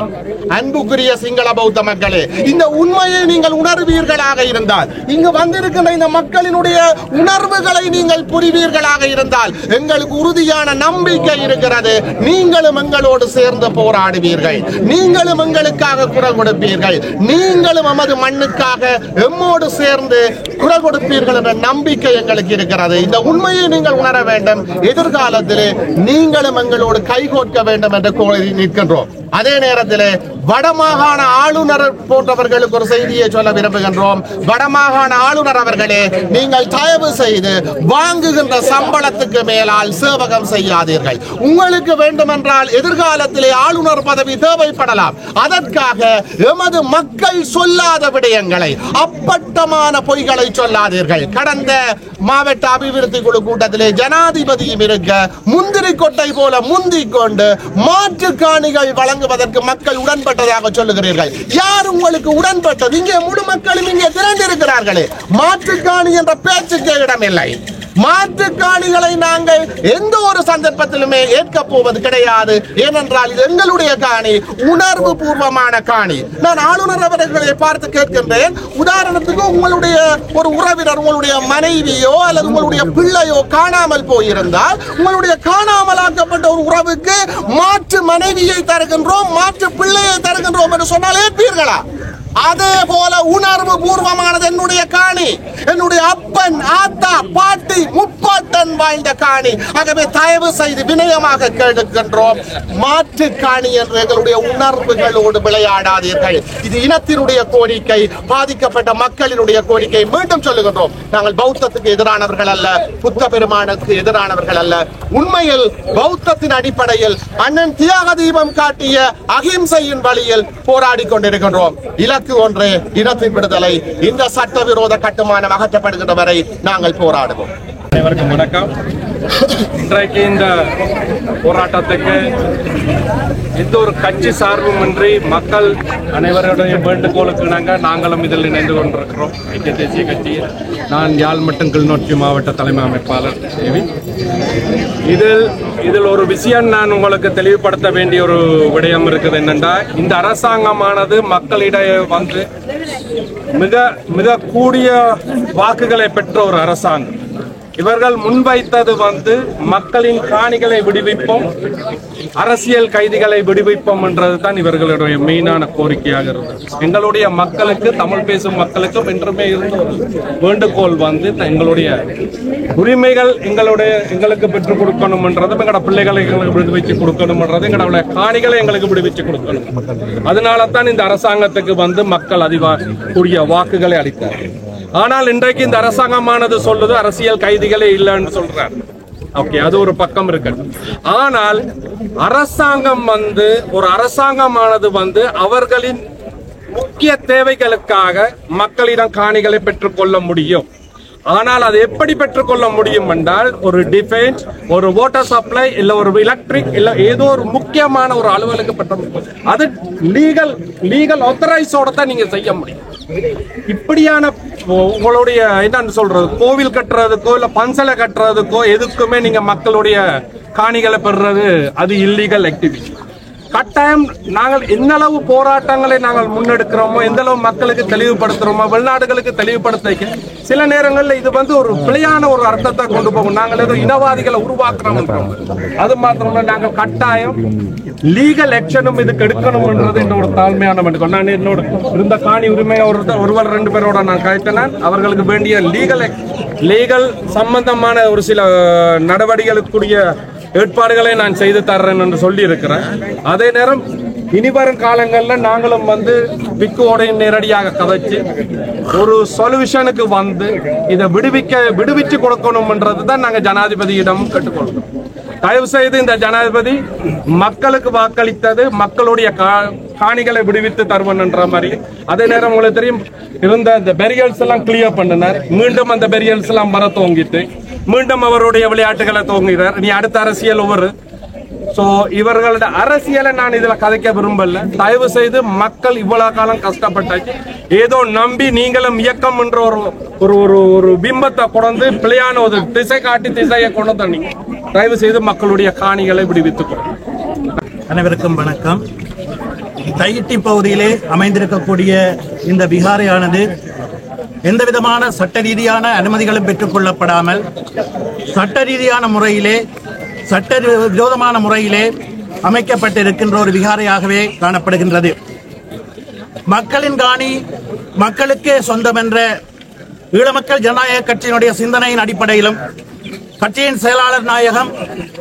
அன்புக்குரிய சிங்கள பௌத்த மக்களே, இந்த உண்மையை நீங்கள் உணர்வீர்களாக இருந்தால், இங்கு வந்திருக்கின்ற இந்த மக்களினுடைய உணர்வுகளை நீங்கள் புரிவீர்களாக இருந்தால், எங்களுக்கு உறுதியான நம்பிக்கை இருக்கிறது. நீங்களும் எங்களோடு சேர்ந்து போராடுவீர்கள், நீங்களும் எங்களுக்காக குரல் கொடுப்பீர்கள், நீங்களும் எமது மண்ணுக்காக எம்மோடு சேர்ந்து குரல் கொடுப்பீர்கள் என்ற நம்பிக்கை எங்களுக்கு இருக்கிறது. இந்த உண்மையை நீங்கள் உணர வேண்டும். எதிர்காலத்திலே நீங்களும் எங்களோடு கைகோர்க்க வேண்டும் என்று கோரி நிற்கின்றோம். அதே நேரத்தில் வடமாகாண ஆளுநர் போன்றவர்களுக்கு ஒரு செய்தியை சொல்ல விரும்புகின்றோம். வடமாகாண ஆளுநர் அவர்களே, நீங்கள் தயவு செய்து வாங்குகின்ற சம்பளத்துக்கு மேலால் சேவகம் செய்யாதீர்கள். உங்களுக்கு வேண்டுமென்றால் எதிர்காலத்திலே ஆளுநர் பதவி தேவைப்படலாம். அதற்காக எமது மக்கள் சொல்லாத விடயங்களை, அப்பட்டமான பொய்களை சொல்லாதீர்கள். கடந்த மாவட்ட அபிவிருத்தி குழு கூட்டத்திலே ஜனாதிபதியும் இருக்க முந்திரி கொட்டை போல முந்திக் கொண்டு மாற்று காணிகள் வழங்குவதற்கு மக்கள் உடன்பட்டதாக சொல்லுகிறீர்கள். யார் உங்களுக்கு உடன்பட்டது? இங்கே முழு மக்களும் இங்கே திரண்டிருக்கிறார்களே. மாற்று காணி என்ற பேச்சுக்கு இடமில்லை. மாற்று காணிகளை நாங்கள் எந்த ஒரு சந்தர்ப்பத்திலுமே ஏற்க போவது கிடையாது. ஏனென்றால் இது எங்களுடைய காணி, உணர்வு பூர்வமான காணி. நான் ஆளுநர் அவர்களை பார்த்து கேட்கின்றேன், உதாரணத்துக்கு உங்களுடைய ஒரு உறவினர், உங்களுடைய மனைவியோ அல்லது உங்களுடைய பிள்ளையோ காணாமல் போயிருந்தால், உங்களுடைய காணாமலாக்கப்பட்ட ஒரு உறவுக்கு மாற்று மனைவியை தருகின்றோம், மாற்று பிள்ளையை தருகின்றோம் என்று சொன்னால் ஏற்பீர்களா? அதே போல உணர்வு பூர்வமானது என்னுடைய காணி, என்னுடைய அப்பன், ஆத்தா, பாட்டி, முப்பாட்டன் வாழ்ந்த காணி. ஆகவே தயவு செய்து வினயமாக கேட்கின்றோம், மாற்று காணி என்று எங்களுடைய உணர்வுகளோடு விளையாடாதீர்கள். இது இனத்தினுடைய கோரிக்கை, பாதிக்கப்பட்ட மக்களினுடைய கோரிக்கை. மீண்டும் சொல்லுகின்றோம், நாங்கள் பௌத்தத்துக்கு எதிரானவர்கள் அல்ல, புத்த பெருமானுக்கு எதிரானவர்கள் அல்ல. உண்மையில் பௌத்தத்தின் அடிப்படையில் அண்ணன் தியாக தீபம் காட்டிய அகிம்சையின் வழியில் போராடி கொண்டிருக்கின்றோம். இலக்கு ஒன்றே, இனத்தின் விடுதலை. இந்த சட்டவிரோத கட்டுமானம் அகற்றப்படுகின்ற வரை நாங்கள் போராடுவோம். அனைவருக்கும் வணக்கம். இன்றைக்கு இந்த போராட்டத்துக்கு எந்த ஒரு கட்சி சார்புமின்றி மக்கள் அனைவருடைய வேண்டுகோளுக்கு நாங்களும் இதில் இணைந்து கொண்டிருக்கிறோம். ஐக்கிய தேசிய கட்சியில் நான் யாழ் மற்றும் கிளிநொச்சி மாவட்ட தலைமை அமைப்பாளர் தேவி. இதில் ஒரு விஷயம் நான் உங்களுக்கு தெளிவுபடுத்த வேண்டிய ஒரு விடயம் இருக்குது. என்னென்னா, இந்த அரசாங்கமானது மக்களிடையே வந்து மிக மிக கூடிய வாக்குகளை பெற்ற ஒரு அரசாங்கம். இவர்கள் முன்வைத்தது வந்து மக்களின் காணிகளை விடுவிப்போம், அரசியல் கைதிகளை விடுவிப்போம் என்றது தான் இவர்களுடைய மெயினான கோரிக்கையாக இருந்தது. எங்களுடைய மக்களுக்கு, தமிழ் பேசும் மக்களுக்கும் என்றுமே இருந்த ஒரு வேண்டுகோள் வந்து எங்களுடைய உரிமைகள் எங்களுக்கு பெற்றுக் கொடுக்கணும் என்றதும், எங்களோட பிள்ளைகளை எங்களுக்கு விடுவிச்சு கொடுக்கணும் என்றது, எங்களுடைய காணிகளை எங்களுக்கு விடுவிச்சு கொடுக்கணும். அதனால தான் இந்த அரசாங்கத்துக்கு வந்து மக்கள் கூடிய வாக்குகளை அளித்தார்கள். ஆனால் இன்றைக்கு இந்த அரசாங்கமானது சொல்லுது அரசியல் கைதிகளே இல்லைன்னு சொல்றார். ஓகே, அது ஒரு பக்கம் இருக்கு. ஆனால் அரசாங்கம் வந்து ஒரு அரசாங்கமானது வந்து அவர்களின் முக்கிய தேவைகளுக்காக மக்களிடம் காணிகளை பெற்றுக்கொள்ள முடியும். ஆனால் அது எப்படி பெற்றுக்கொள்ள முடியும் என்றால், ஒரு டிஃபென்ஸ், ஒரு வாட்டர் சப்ளை, இல்ல ஒரு எலக்ட்ரிக், இல்ல ஏதோ ஒரு முக்கியமான ஒரு அலுவலுக்கு பெற்று அது லீகல் ஆத்தரைஸோட தான் நீங்க செய்ய முடியும். இப்படியான உங்களுடைய என்னன்னு சொல்றது, கோவில் கட்டுறதுக்கோ இல்ல பன்சலை கட்டுறதுக்கோ எதுக்குமே நீங்க மக்களுடைய காணிகளை பெறுறது அது இல்லீகல் ஆக்டிவிட்டி. கட்டாயம் நாங்கள் எந்த அளவு போராட்டங்களை நாங்கள் முன்னெடுக்கிறோமோ, எந்த அளவு மக்களுக்கு தெளிவுபடுத்துறோமோ, வெளிநாடுகளுக்கு தெளிவுபடுத்த சில நேரங்களில் இது வந்து ஒரு பிழையான ஒரு அர்த்தத்தை கொண்டு போகும். நாங்கள் ஏதோ இனவாதிகளை உருவாக்குறோம். அது மாத்திரமல்ல, நாங்கள் கட்டாயம் லீகல் ஆக்ஷனும் இதுக்கு எடுக்கணும்ன்றது என்னோட தாழ்மையான வேண்டுகோள். நான் என்னோட இருந்த காணி உரிமையை ஒருவர் 2 பேரோட நான் கழித்தேன். அவர்களுக்கு வேண்டிய லீகல் சம்பந்தமான ஒரு சில நடவடிக்கைகளுக்குரிய ஏற்பாடுகளை நான் செய்து தர்றேன் என்று சொல்லி இருக்கிறேன். அதே நேரம் இனிவரும் காலங்களில் நாங்களும் வந்து பிக்குவோட நேரடியாக கதைச்சு ஒரு சொல்யூஷனுக்கு வந்து இதை விடுவிச்சு கொடுக்கணும்ன்றது தான் நாங்கள் ஜனாதிபதியிடம் கேட்டுக்கொள்கிறோம். தயவு செய்து இந்த ஜனாதிபதி மக்களுக்கு வாக்களித்தது மக்களுடைய காணிகளை விடுவித்து தருவன் என்ற மாதிரி. அதே நேரம் உங்களுக்கு தெரியும், இருந்த இந்த பெரியல்ஸ் எல்லாம் கிளியர் பண்ணினார். மீண்டும் அந்த பெரியல்ஸ் எல்லாம் வர துவங்கிட்டு மீண்டும் அவருடைய விளையாட்டுகளை துவங்குகிறார். நீ அடுத்த அரசியல் ஒவ்வொரு ஸோ இவர்களோட அரசியலை நான் இதுல கதைக்க விரும்பல. தயவு செய்து மக்கள் இவ்வளவு காலம் கஷ்டப்பட்டாச்சு, ஏதோ நம்பி நீங்களும் இயக்கம் என்ற ஒரு பிம்பத்தை கொண்டு பிழையான ஒரு திசை காட்டி திசையை கொண்டு தண்ணீங்க. தயவு செய்து மக்களுடைய காணிகளை விடுவித்துக்கொள்ளும். அனைவருக்கும் வணக்கம். தையிட்டி பகுதியிலே அமைந்திருக்கக்கூடிய இந்த விகாரையானது எந்த விதமான சட்ட ரீதியான அனுமதிகளும் பெற்றுக் கொள்ளப்படாமல் சட்ட ரீதியான முறையிலே சட்ட விரோதமான முறையிலே அமைக்கப்பட்டிருக்கின்ற ஒரு விகாரையாகவே காணப்படுகின்றது. மக்களின் காணி மக்களுக்கே சொந்தம் என்ற ஈழமக்கள் ஜனநாயக கட்சியினுடைய சிந்தனையின் அடிப்படையிலும் கட்சியின் செயலாளர் நாயகம்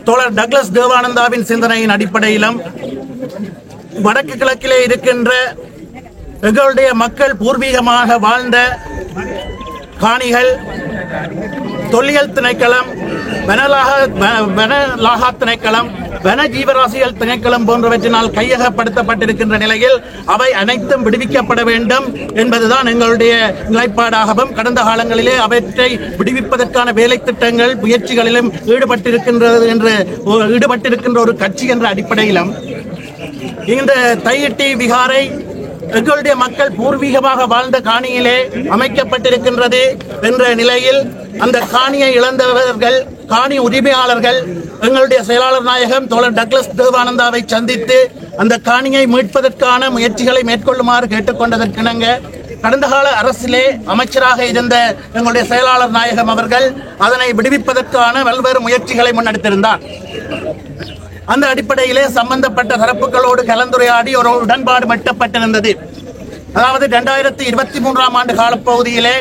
தோழர் டக்ளஸ் தேவானந்தாவின் சிந்தனையின் அடிப்படையிலும் வடக்கு கிழக்கிலே இருக்கின்ற எங்களுடைய மக்கள் பூர்வீகமாக வாழ்ந்த காணிகள் தொல்லியல் திணைக்களம், வனலாகா திணைக்களம், வன ஜீவராசிகள் திணைக்களம் போன்றவற்றினால் கையகப்படுத்தப்பட்டிருக்கின்ற நிலையில் அவை அனைத்தும் விடுவிக்கப்பட வேண்டும் என்பதுதான் எங்களுடைய நிலைப்பாடாகவும் கடந்த காலங்களிலே அவற்றை விடுவிப்பதற்கான வேலை திட்டங்கள் முயற்சிகளிலும் ஈடுபட்டிருக்கின்ற ஒரு கட்சி என்ற அடிப்படையிலும் இந்த தையிட்டி விகாரை எங்களுடைய மக்கள் பூர்வீகமாக வாழ்ந்த காணியிலே அமைக்கப்பட்டிருக்கின்றது என்ற நிலையில் அந்த காணியை இழந்தவர்கள், காணி உரிமையாளர்கள் எங்களுடைய செயலாளர் நாயகம் தோழர் டக்ளஸ் தேவானந்தாவை சந்தித்து அந்த காணியை மீட்பதற்கான முயற்சிகளை மேற்கொள்ளுமாறு கேட்டுக்கொண்டதற்கிணங்க கடந்த கால அரசிலே அமைச்சராக இருந்த எங்களுடைய செயலாளர் நாயகம் அவர்கள் அதனை விடுவிப்பதற்கான பல்வேறு முயற்சிகளை முன்னெடுத்திருந்தார். அந்த அடிப்படையிலே சம்பந்தப்பட்ட தரப்புகளோடு கலந்துரையாடி ஒரு உடன்பாடு எட்டப்பட்டிருந்தது. அதாவது 2023ஆம் ஆண்டு காலப்பகுதியிலே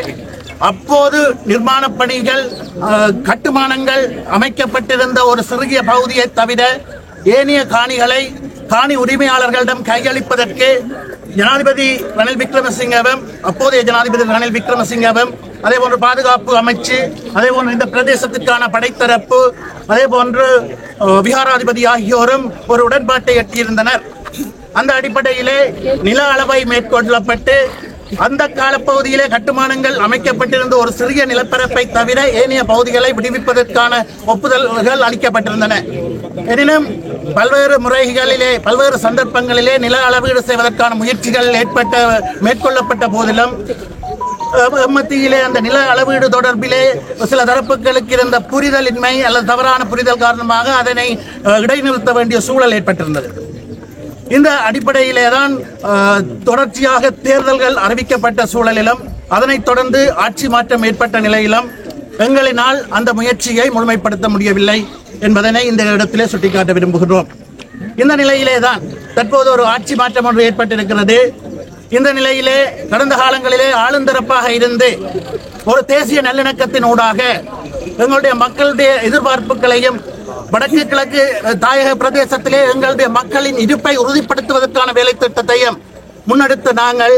அப்போது நிர்மாண பணிகள் கட்டுமானங்கள் அமைக்கப்பட்டிருந்த ஒரு சிறிய பகுதியை தவிர ஏனைய காணிகளை காணி உரிமையாளர்களிடம் கையளிப்பதற்கு ஜனாதிபதி ரணில் விக்ரமசிங்கவும் அப்போதைய ஜனாதிபதி ரணில் விக்ரமசிங்கவும் அதே போன்று பாதுகாப்பு அமைச்சு, அதே போன்று இந்த பிரதேசத்திற்கான படைத்தரப்பு, அதே போன்று விகாராதிபதி ஆகியோரும் ஒரு உடன்பாட்டை எட்டியிருந்தனர். அந்த அடிப்படையிலே நில அளவை மேற்கொள்ளப்பட்டு அந்த காலப்பகுதியிலே கட்டுமானங்கள் அமைக்கப்பட்டிருந்த ஒரு சிறிய நிலப்பரப்பை தவிர ஏனைய பகுதிகளை விடுவிப்பதற்கான ஒப்புதல்கள் அளிக்கப்பட்டிருந்தன. எனினும் பல்வேறு முறைகளிலே பல்வேறு சந்தர்ப்பங்களிலே நில அளவீடு செய்வதற்கான முயற்சிகள் மேற்கொள்ளப்பட்ட போதிலும் மத்தியிலே அந்த நில அளவீடு தொடர்பிலே சில தரப்புகளுக்கு இருந்த புரிதலின்மை அல்லது தவறான புரிதல் காரணமாக அதனை இடைநிறுத்த வேண்டிய சூழல் ஏற்பட்டிருந்தது. இந்த அடிப்படையிலே தான் தொடர்ச்சியாக தேர்தல்கள் அறிவிக்கப்பட்ட சூழலிலும் அதனைத் தொடர்ந்து ஆட்சி மாற்றம் ஏற்பட்ட நிலையிலும் எங்களினால் அந்த முயற்சியை முழுமைப்படுத்த முடியவில்லை என்பதனை இந்த இடத்திலே சுட்டிக்காட்ட விரும்புகிறோம். இந்த நிலையிலே தான் தற்போது ஒரு ஆட்சி மாற்றம் ஒன்று ஏற்பட்டிருக்கிறது. இந்த நிலையிலே கடந்த காலங்களிலே ஆளுந்தரப்பாக இருந்து ஒரு தேசிய நல்லிணக்கத்தின் ஊடாக எங்களுடைய மக்களுடைய எதிர்பார்ப்புகளையும் வடக்கு கிழக்கு தாயக பிரதேசத்திலே எங்களுடைய மக்களின் இருப்பை உறுதிப்படுத்துவதற்கான வேலை திட்டத்தையும் முன்னெடுத்த நாங்கள்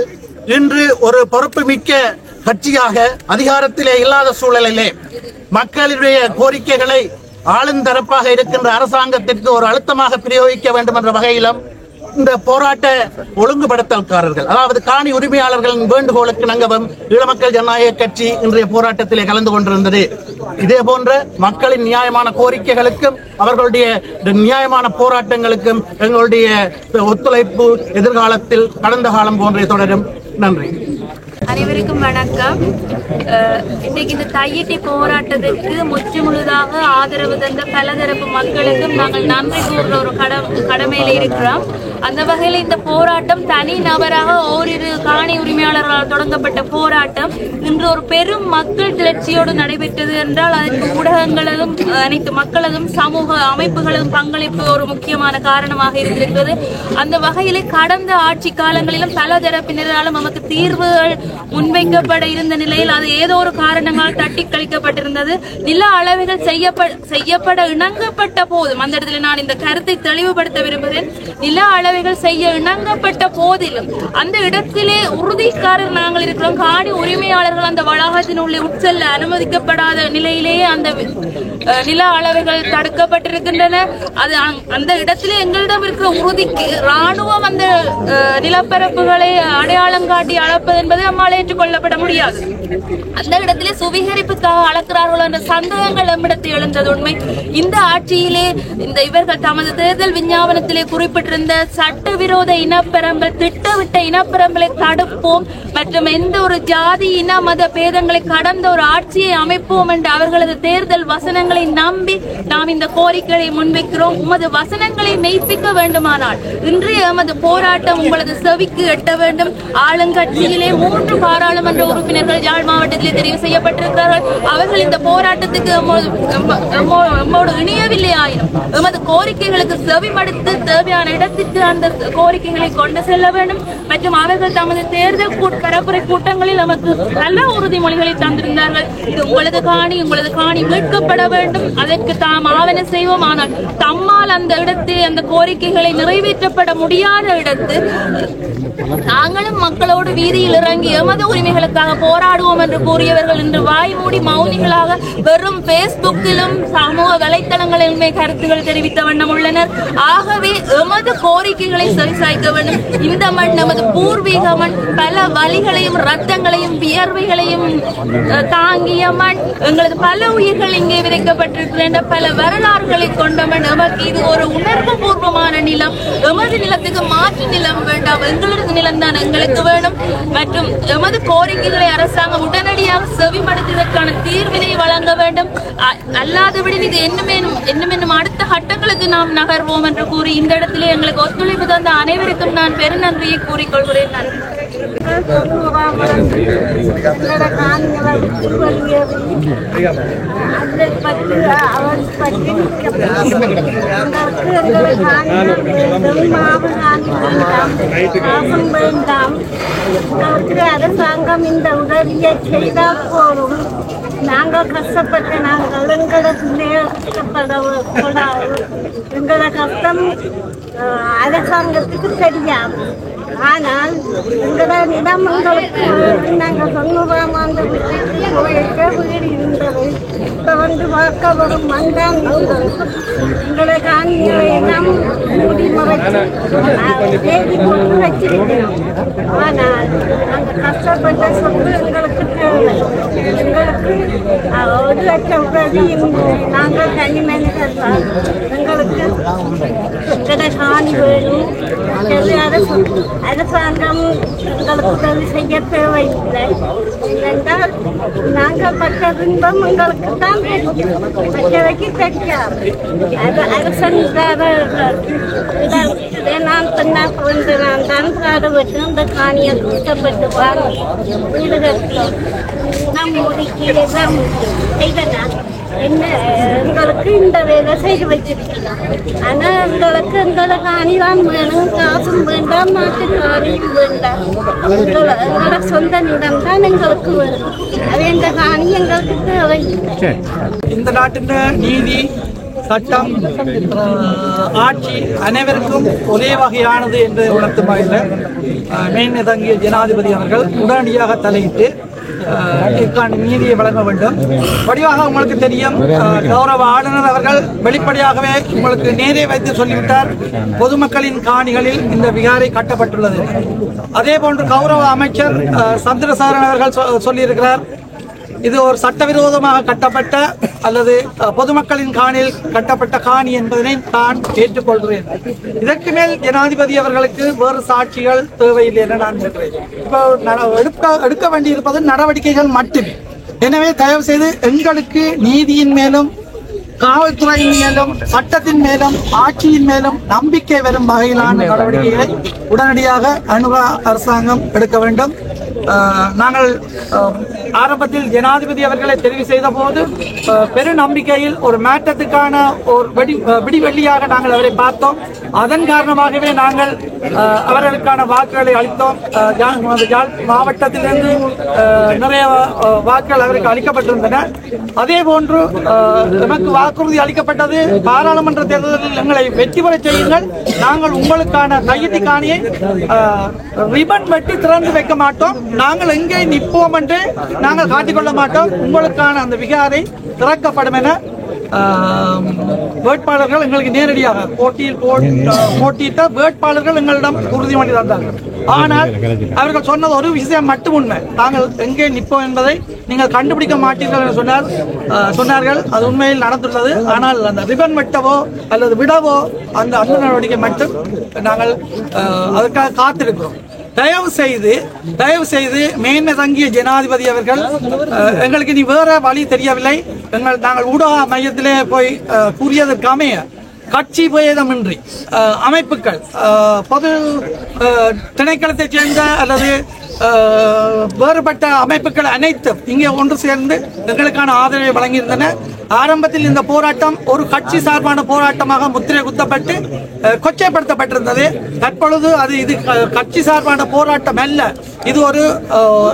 இன்று ஒரு பொறுப்புமிக்க கட்சியாக அதிகாரத்திலே இல்லாத சூழலிலே மக்களுடைய கோரிக்கைகளை ஆளுந்தரப்பாக இருக்கின்ற அரசாங்கத்திற்கு ஒரு அழுத்தமாக பிரயோகிக்க வேண்டும் என்ற வகையிலும் இந்த போராட்ட ஒழுங்குபடுத்தல்காரர்கள், அதாவது காணி உரிமையாளர்களின் வேண்டுகோளுக்கு இணங்கவும் ஈழமக்கள் ஜனநாயக கட்சி இன்றைய போராட்டத்திலே கலந்து கொண்டிருந்தது. இதே போன்ற மக்களின் நியாயமான கோரிக்கைகளுக்கும் அவர்களுடைய நியாயமான போராட்டங்களுக்கும் எங்களுடைய ஒத்துழைப்பு எதிர்காலத்தில் கடந்த காலம் போன்றே தொடரும். நன்றி. அனைவருக்கும் வணக்கம். இன்றைக்கு இந்த தையிட்டி போராட்டத்திற்கு முற்று முழுதாக ஆதரவு தந்த பலதரப்பு மக்களுக்கும் நாங்கள் நன்றி கூறுற ஒரு கடமையில இருக்கிறோம். அந்த வகையில் இந்த போராட்டம் தனி நபராக ஓரிரு காணி உரிமையாளர்களால் தொடங்கப்பட்ட போராட்டம் இன்று ஒரு பெரும் மக்கள் கிளர்ச்சியோடு நடைபெற்றது என்றால் அதற்கு ஊடகங்களதும் அனைத்து மக்களதும் சமூக அமைப்புகளதும் பங்களிப்பு ஒரு முக்கியமான காரணமாக இருந்திருக்கிறது. அந்த வகையிலே கடந்த ஆட்சி காலங்களிலும் பல தரப்பினராலும் நமக்கு தீர்வுகள் முன்வைக்கப்பட இருந்த நிலையில் அது ஏதோ ஒரு காரணங்களால் தட்டி கழிக்கப்பட்டிருந்தது. நில அளவுகள் செய்யப்பட இணங்கப்பட்ட போதும், அந்த இடத்துல நான் இந்த கருத்தை தெளிவுபடுத்த விரும்புகிறேன். நில அளவுகள் செய்ய இணங்கப்பட்ட போதிலும் அந்த இடத்திலே உறுதிக்காரர் நாங்கள் இருக்கிறோம். காணி உரிமையாளர்கள் அந்த வளாகத்தின் உள்ளே உட்செல்ல அனுமதிக்கப்படாத நிலையிலேயே அந்த நில அளவுகள் தடுக்கப்பட்டிருக்கின்றன. அது அந்த இடத்திலே எங்களிடம் இருக்கிற உறுதிக்கு ராணுவம் அந்த நிலப்பரப்புகளை அடையாளம் காட்டி அளப்பது என்பது நம்மால் ஏற்றுக்கொள்ளப்பட முடியாது. அந்த இடத்திலே சுவீகரிப்புக்காக அளக்கிறார்கள் என்ற சந்தேகங்கள் நம்மிடத்தில் எழுந்தது உண்மை. இந்த ஆட்சியிலே இவர்கள் தமது தேர்தல் விஞ்ஞாபனத்திலே குறிப்பிட்டிருந்த சட்டவிரோத இனப்பெரம்பல், திட்டமிட்ட இனப்பெரம்பலை தடுப்போம் மற்றும் எந்த ஒரு ஜாதி இன மத பேதங்களை கடந்த ஒரு ஆட்சியை அமைப்போம் என்ற அவர்களது தேர்தல் வசனங்களை நம்பி நாம் இந்த கோரிக்கையை முன்வைக்கிறோம். உமது வசனங்களை மெய்ப்பிக்க வேண்டுமானால் இன்றைய எமது போராட்டம் உங்களது செவிக்கு எட்ட வேண்டும். ஆளுங்கட்சியிலே 3 பாராளுமன்ற உறுப்பினர்கள் யாழ் மாவட்டத்திலே தெரிவு செய்யப்பட்டிருக்கிறார்கள். அவர்கள் இந்த போராட்டத்துக்கு எம்மோடு இணையவில்லை ஆயினும் எமது கோரிக்கைகளுக்கு செவிமடுத்து தேவையான இடத்திற்கு அந்த கோரிக்கைகளை கொண்டு செல்ல வேண்டும். மற்றும் அவர்கள் தமது தேர்தல் பரப்புரை கூட்டங்களில் நமக்கு நல்ல உறுதிமொழிகளை தந்திருந்தார்கள். இது உங்களது காணி மீட்கப்பட வேண்டும், அதற்கு தாம் ஆவண செய்வோம். ஆனால் தம்மால் அந்த இடத்தில் அந்த கோரிக்கைகளை நிறைவேற்றப்பட முடியாத இடத்தில் நாங்களும் மக்களோடு வீதியில் இறங்கி எமது உரிமைகளுக்காக போராடுவோம் என்று கூறியவர்கள் இன்று வாய்மூடி மௌனிகளாக வெறும் பேஸ்புக்கிலும் சமூக வலைத்தளங்களிலுமே கருத்துக்கள் தெரிவித்த வண்ணம் உள்ளனர். ஆகவே எமது கோரிக்கைகளை சரிசாய்க்க வேண்டும். இந்த மண் நமது பூர்வீக மண், பல வலிகளையும் ரத்தங்களையும் வியர்வைகளையும் தாங்கிய மண். எங்களது பல உயிர்கள் இங்கே விதைக்கப்பட்டிருக்கின்ற பல வரலாறுகளை கொண்ட மண். எமக்கு இது ஒரு உணர்வு பூர்வமான நிலம். எமது நிலத்துக்கு மாற்று நிலம் வேண்டாம், எங்களது நிலம் தான் எங்களுக்கு வேணும். மற்றும் எமது கோரிக்கைகளை அரசாங்கம் உடனடியாக செவிமடுத்ததற்கான தீர்வினை வழங்க வேண்டும். அல்லாதபடி இது என்னும் அடுத்த கட்டங்களுக்கு நாம் நகர்வோம் என்று கூறி இந்த இடத்திலே எங்களுக்கு ஒத்துழைப்பு தந்த அனைவருக்கும் நான் பெருநன்றியை கூறிக்கொள்கிறேன். அரசாங்கம் இந்த உதவியை செய்தால் போதும். நாங்கள் கஷ்டப்பட்டு நாங்கள் எங்களை கஷ்டப்படக்கூடாது. எங்களோட கஷ்டம் அரசாங்கத்துக்கு தெரியாது. ஆனால் எங்களோட நிலம் எங்களுக்கு நாங்கள் 90ஆம் ஆண்டு வீடு இருந்தது. இப்போ வந்து பார்க்க வரும் மண்தான் எங்களை காணிகளை எல்லாம் மூடி மறைச்சு தேடி போட்டு வச்சிருக்கிறோம். ஆனால் நாங்கள் கஷ்டப்பட்ட சொத்து எங்களுக்கு தேவை. எங்களுக்கு 1 லட்சம் உதவியும் நாங்கள் தனி மனிதர்கள். எங்களுக்கு எங்களை காணி வேணும். அரசாங்கம் எங்களுக்கு உதவி செய்ய தேவையில்லை. என்றால் நாங்கள் பட்ட துன்பம் எங்களுக்கு தான் தெரியும், மற்றவைக்கு தெரியாது. நான் பெண்ணா வந்து நான் தான் பாடுபட்டு அந்த காணியை கஷ்டப்பட்டு வாங்கி வீடு கட்டி நம் முடிக்கீழே தான் செய்தனா என்ன எங்களுக்கு இந்த வேலை செய்து வச்சிருக்கலாம். ஆனால் எங்களுக்கு எங்களை காணிதான் வேணும், காசும் வேண்டாம், நாட்டு காணியும் வேண்டாம். எங்களோட சொந்த நிலம் தான் எங்களுக்கு வேணும். அது எந்த காணி எங்களுக்கு தேவையில்லை. இந்த நாட்டின் நீதி, சட்டம், ஆட்சி அனைவருக்கும் ஒரே வகையானது என்று உணர்த்தும் வகையில் மேன்மை தங்கிய ஜனாதிபதி அவர்கள் உடனடியாக தலையிட்டு இதற்கான நீதியை வழங்க வேண்டும். வடிவாக உங்களுக்கு தெரியும், கௌரவ ஆளுநர் அவர்கள் வெளிப்படையாகவே உங்களுக்கு நேரே வைத்து சொல்லிவிட்டார், பொதுமக்களின் காணிகளில் இந்த விகாரை கட்டப்பட்டுள்ளது. அதே போன்று கௌரவ அமைச்சர் சந்திரசேகரன் அவர்கள் சொல்லியிருக்கிறார், இது ஒரு சட்டவிரோதமாக கட்டப்பட்ட அல்லது பொதுமக்களின் காணியில் கட்டப்பட்ட காணி என்பதனை நான் ஏற்றுக்கொள்கிறேன். இதற்கு மேல் ஜனாதிபதி அவர்களுக்கு வேறு சாட்சிகள் தேவையில்லை என நான் நினைக்கிறேன். இப்போ எடுக்க வேண்டியிருப்பது நடவடிக்கைகள் மட்டுமே. எனவே தயவு செய்து எங்களுக்கு நீதியின் மேலும், காவல்துறையின் மேலும், சட்டத்தின் மேலும், ஆட்சியின் மேலும் நம்பிக்கை வரும் வகையிலான நடவடிக்கைகளை உடனடியாக அனுரா அரசாங்கம் எடுக்க வேண்டும். நாங்கள் ஆரம்பத்தில் ஜனாதிபதி அவர்களை தெரிவு செய்த போது பெரு நம்பிக்கையில் ஒரு மாற்றத்துக்கான ஒரு விடிவெள்ளியாக நாங்கள் அவரை பார்த்தோம். அதன் காரணமாகவே நாங்கள் அவர்களுக்கான வாக்குகளை அளித்தோம். யாழ் மாவட்டத்திலிருந்து நிறைய வாக்குகள் அவருக்கு அளிக்கப்பட்டிருந்தன. அதே போன்று நமக்கு வாக்குறுதி அளிக்கப்பட்டது, பாராளுமன்ற தேர்தலில் எங்களை வெற்றி பெற செய்யுங்கள், நாங்கள் உங்களுக்கான கையெழுத்து காணியை ரிபன் வெட்டி திறந்து வைக்க மாட்டோம், நாங்கள் எங்கே நிற்போம் என்று நாங்கள் காட்டிக்கொள்ள மாட்டோம், உங்களுக்கான அந்த விகாரை திறக்கப்படும் என வேட்பாளர்கள் எங்களுக்கு நேரடியாக போட்டியிட்ட வேட்பாளர்கள் எங்களிடம் உறுதிமொழி தந்தார்கள். ஆனால் அவர்கள் சொன்னது ஒரு விஷயம் மட்டும் உண்மை, நாங்கள் எங்கே நிற்போம் என்பதை நீங்கள் கண்டுபிடிக்க மாட்டீர்கள் என்று சொன்னார்கள். அது உண்மையில் நடந்துள்ளது. ஆனால் அந்த ரிபன் வெட்டவோ அல்லது விடவோ அந்த நடவடிக்கை மட்டும் நாங்கள் அதற்காக காத்திருக்கிறோம். தயவு செய்து மேன்மை தங்கிய ஜனாதிபதி அவர்கள், எங்களுக்கு இனி வேற வழி தெரியவில்லை. நாங்கள் ஊடக மையத்திலே போய் கூறியதற்காமே கட்சி பேதமின்றி அமைப்புகள், பொது திணைக்களத்தைச் சேர்ந்த அல்லது வேறுபட்ட அமைப்புகள் அனைத்தும் இங்கே ஒன்று சேர்ந்து எங்களுக்கான ஆதரவை வழங்கியிருந்தன. ஆரம்பத்தில் இந்த போராட்டம் ஒரு கட்சி சார்பான போராட்டமாக முத்திரை குத்தப்பட்டு கொச்சைப்படுத்தப்பட்டிருந்தது. தற்பொழுது இது கட்சி சார்பான போராட்டம் அல்ல, இது ஒரு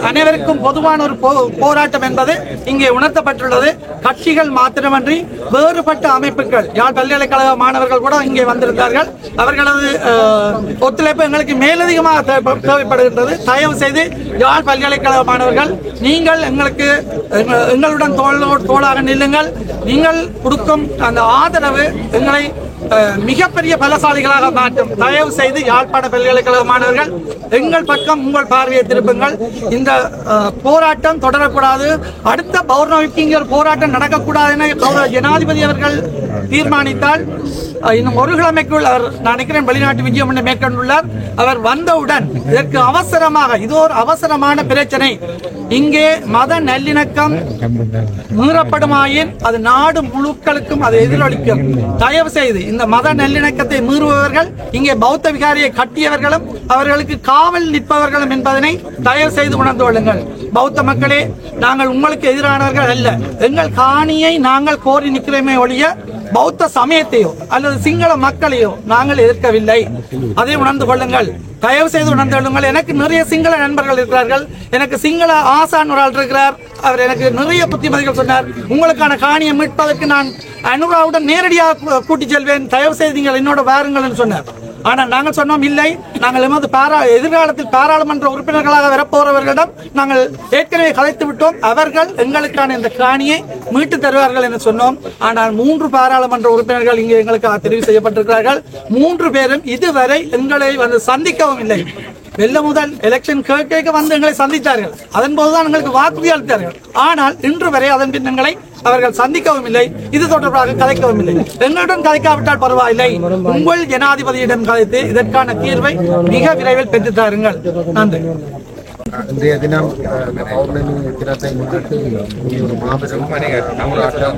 அனைவருக்கும் பொதுவான ஒரு போராட்டம் என்பது இங்கே உணர்த்தப்பட்டுள்ளது. கட்சிகள் மாத்திரமன்றி வேறுபட்ட அமைப்புகள், யாழ் பல்கலைக்கழக மாணவர்கள் கூட இங்கே வந்திருந்தார்கள். அவர்களது ஒத்துழைப்பு எங்களுக்கு மேலதிகமாக தேவைப்படுகின்றது. தயவு செய்து யாழ் பல்கலைக்கழக மாணவர்கள், நீங்கள் எங்களுடன் தோளாக நில்லுங்கள். நீங்கள் கொடுக்கும் அந்த ஆதரவு எங்களை மிகப்பெரிய பலசாலிகளாக மாற்றும். தயவு செய்து யாழ்ப்பாண பல்கலைக்கழக மாணவர்கள் எங்கள் பக்கம் உங்கள் பார்வையை திருப்புங்கள். இந்த போராட்டம் தொடரக்கூடாது. அடுத்த பௌர்ணமிக்கு இங்கே ஒரு போராட்டம் நடக்கக்கூடாது என ஜனாதிபதி அவர்கள் தீர்மானித்தால் இன்னும் ஒரு கிழமைக்குள் அவர், நான் நினைக்கிறேன், வெளிநாட்டு விஜயம் ஒன்றை மேற்கொண்டுள்ளார். அவர் வந்தவுடன் இதற்கு அவசரமாக, இது ஒரு அவசரமான பிரச்சனை, இங்கே மத நல்லிணக்கம் மீறப்படுமாயின் அது நாடு முழுக்களுக்கும் அது எதிரொலிக்கும். தயவு செய்து இந்த மத நல்லிணக்கத்தை மீறுபவர்கள் இங்கே பௌத்த விகாரியை கட்டியவர்களும் அவர்களுக்கு காவல் நிற்பவர்களும் என்பதனை தயவு செய்து உணர்ந்து கொள்ளுங்கள். பௌத்த மக்களே, நாங்கள் உங்களுக்கு எதிரானவர்கள் அல்ல. எங்கள் காணியை நாங்கள் கோரி நிற்கிறோமே ஒழிய பௌத்த சமயத்தையோ அல்லது சிங்கள மக்களையோ நாங்கள் எதிர்க்கவில்லை. அதை உணர்ந்து கொள்ளுங்கள். தயவு செய்து உணர்ந்து கொள்ளுங்கள். எனக்கு நிறைய சிங்கள நண்பர்கள் இருக்கிறார்கள். எனக்கு சிங்கள ஆசான் ஒரு ஆள் இருக்கிறார். அவர் எனக்கு நிறைய புத்திமதிகள் சொன்னார். உங்களுக்கான காணியை மீட்பதற்கு நான் அனுராவுடன் நேரடியாக கூட்டி செல்வேன். தயவு செய்து நீங்கள் என்னோட வாருங்கள் என்று சொன்னார். ஆனால் நாங்கள் சொன்னோம், இல்லை, நாங்கள் எமது எதிர்காலத்தில் பாராளுமன்ற உறுப்பினர்களாக வரப்போறவர்களிடம் நாங்கள் ஏற்கனவே கலைத்து விட்டோம். அவர்கள் எங்களுக்கான இந்த காணியை மீட்டு தருவார்கள் என்று சொன்னோம். ஆனால் 3 பாராளுமன்ற உறுப்பினர்கள் இங்கே எங்களுக்காக தெரிவு செய்யப்பட்டிருக்கிறார்கள். 3 பேரும் இதுவரை எங்களை வந்து சந்திக்கவும் இல்லை. வெள்ள முதல் எலெக்ஷன் கேட்க வந்து எங்களை சந்தித்தார்கள். அதன் போதுதான் எங்களுக்கு வாக்குறுதி அளித்தார்கள். ஆனால் இன்று வரை அதன் பின் எங்களை அவர்கள் சந்திக்கவும் இல்லை. இது தொடர்பாக கலைக்கவும் இல்லை. எங்களுடன் கலைக்காவிட்டால் பரவாயில்லை, உங்கள் ஜனாதிபதியிடம் கலைத்து இதற்கான தீர்வை மிக விரைவில் பெற்றுத் தாருங்கள். நன்றி. இன்றைய தினம் பௌர்ணமி தினத்தை முன்னிட்டு ஒரு மாபெரும் போராட்டம்,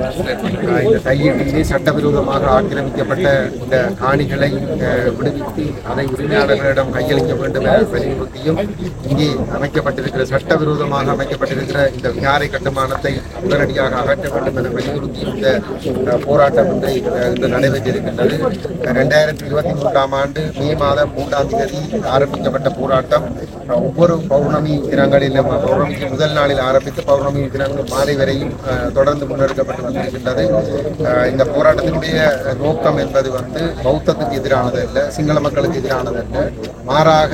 இந்த தையீட்டிலே சட்டவிரோதமாக ஆக்கிரமிக்கப்பட்ட இந்த காணிகளை விடுவித்து அதை உரிமையாளர்களிடம் கையளிக்க வேண்டும் என வலியுறுத்தியும், இங்கே அமைக்கப்பட்டிருக்கிற சட்டவிரோதமாக அமைக்கப்பட்டிருக்கிற இந்த விகாரை கட்டுமானத்தை உடனடியாக அகற்ற வேண்டும் என வலியுறுத்தி இந்த போராட்டம் இன்று நடைபெற்றிருக்கின்றது. 2023ஆம் ஆண்டு மே மாதம் 3ஆம் தேதி ஆரம்பிக்கப்பட்ட போராட்டம் ஒவ்வொரு பௌர்ணமி தினங்களிலும், பௌர்ணமிக்கு முதல் நாளில் ஆரம்பித்து பௌர்ணமி தினங்கள் மாலை வரையும் தொடர்ந்து முன்னெடுக்கப்பட்டு வந்திருக்கின்றது. இந்த போராட்டத்தினுடைய நோக்கம் என்பது பௌத்தத்துக்கு எதிரானது அல்ல, சிங்கள மக்களுக்கு எதிரானது அல்ல. மாறாக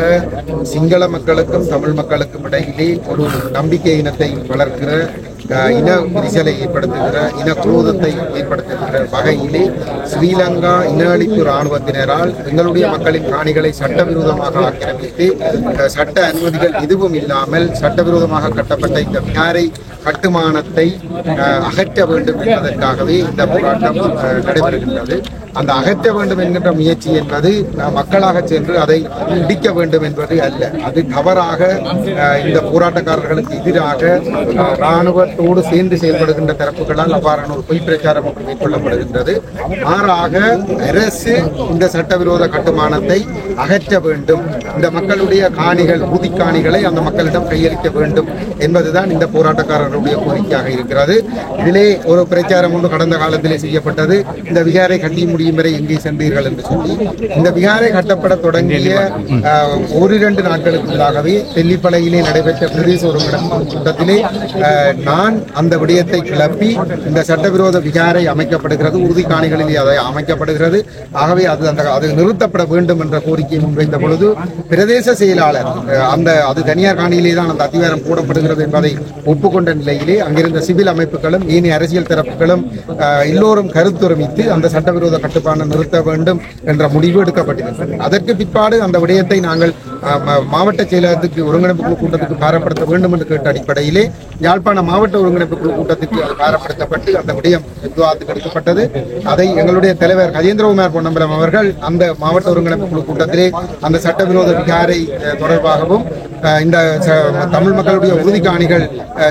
சிங்கள மக்களுக்கும் தமிழ் மக்களுக்கும் இடையிலே ஒரு நம்பிக்கை இனத்தை வளர்க்கிற, இன விரிசலை ஏற்படுத்துகிற, இன குரோதத்தை ஏற்படுத்துகிற வகையிலே ஸ்ரீலங்கா இன அழிப்பு இராணுவத்தினரால் எங்களுடைய மக்களின் காணிகளை சட்டவிரோதமாக ஆக்கிரமித்து சட்ட அனுமதிகள் எதுவும் இல்லாமல் சட்டவிரோதமாக கட்டப்பட்ட இந்த விகாரை கட்டுமானத்தை அகற்ற வேண்டும் என்பதற்காகவே இந்த போராட்டம் நடைபெறுகின்றது. அந்த அகற்ற வேண்டும் என்கின்ற முயற்சி என்பது மக்களாக சென்று அதை இடிக்க வேண்டும் என்பது அல்ல. அது தவறாக இந்த போராட்டக்காரர்களுக்கு எதிராக இராணுவத்தோடு சேர்ந்து செயல்படுகின்ற தரப்புகளால் அவ்வாறான ஒரு பொய் பிரச்சாரம் மேற்கொள்ளப்படுகின்றது. மாறாக அரசு இந்த சட்டவிரோத கட்டுமானத்தை அகற்ற வேண்டும், இந்த மக்களுடைய காணிகள், ஊதி காணிகளை அந்த மக்களிடம் கையளிக்க வேண்டும் என்பதுதான் இந்த போராட்டக்காரர்களுடைய கோரிக்கையாக இருக்கிறது. இதிலே ஒரு பிரச்சாரம் ஒன்று கடந்த காலத்திலே செய்யப்பட்டது, இந்த விகாரை கட்டி முடியும் வரை எங்கே சென்றீர்கள் என்று சொல்லி. இந்த விகாரை கட்டப்பட தொடங்கிய 1-2 நாட்களுக்குள்ளாகவே தெல்லிப்பளையிலே நடைபெற்ற பிரதேச ஒருங்கிணைப்பு கூட்டத்திலே நான் அந்த விடயத்தை கிளப்பி, இந்த சட்டவிரோத விகாரை அமைக்கப்படுகிறது, உறுதி காணிகளிலே அதை அமைக்கப்படுகிறது, ஆகவே அது நிறுத்தப்பட வேண்டும் என்ற கோரிக்கையை முன்வைத்த பொழுது பிரதேச செயலாளர் அது தனியார் காணியிலே தான் அந்த அதிகாரம் போடப்படுகிறது என்பதை ஒப்புக்கொண்ட நிலையிலே அங்கிருந்த சிவில் அமைப்புகளும் ஏனைய அரசியல் தரப்புகளும் எல்லோரும் கருத்துரிமித்து அந்த சட்டவிரோத கட்டுப்பாடு நிறுத்த வேண்டும் என்ற முடிவு எடுக்கப்பட்டிருக்கிறது. அதற்கு பிற்பாடு அந்த விடயத்தை நாங்கள் மாவட்ட செயலகத்துக்கு ஒருங்கிணைப்பு குழு கூட்டத்துக்கு பாரப்படுத்த வேண்டும் என்று கேட்ட அடிப்படையிலே யாழ்ப்பாண மாவட்ட ஒருங்கிணைப்பு குழு கூட்டத்துக்கு அது பாரப்படுத்தப்பட்டு அந்த விடயம் விவாதத்துக்கு எடுக்கப்பட்டது. அதை எங்களுடைய தலைவர் கஜேந்திரகுமார் பொன்னம்பலம் அவர்கள் அந்த மாவட்ட ஒருங்கிணைப்பு குழு கூட்டத்திலே அந்த சட்டவிரோத விகாரை தொடர்பாகவும் இந்த தமிழ் மக்களுடைய உறுதிக்காணிகள்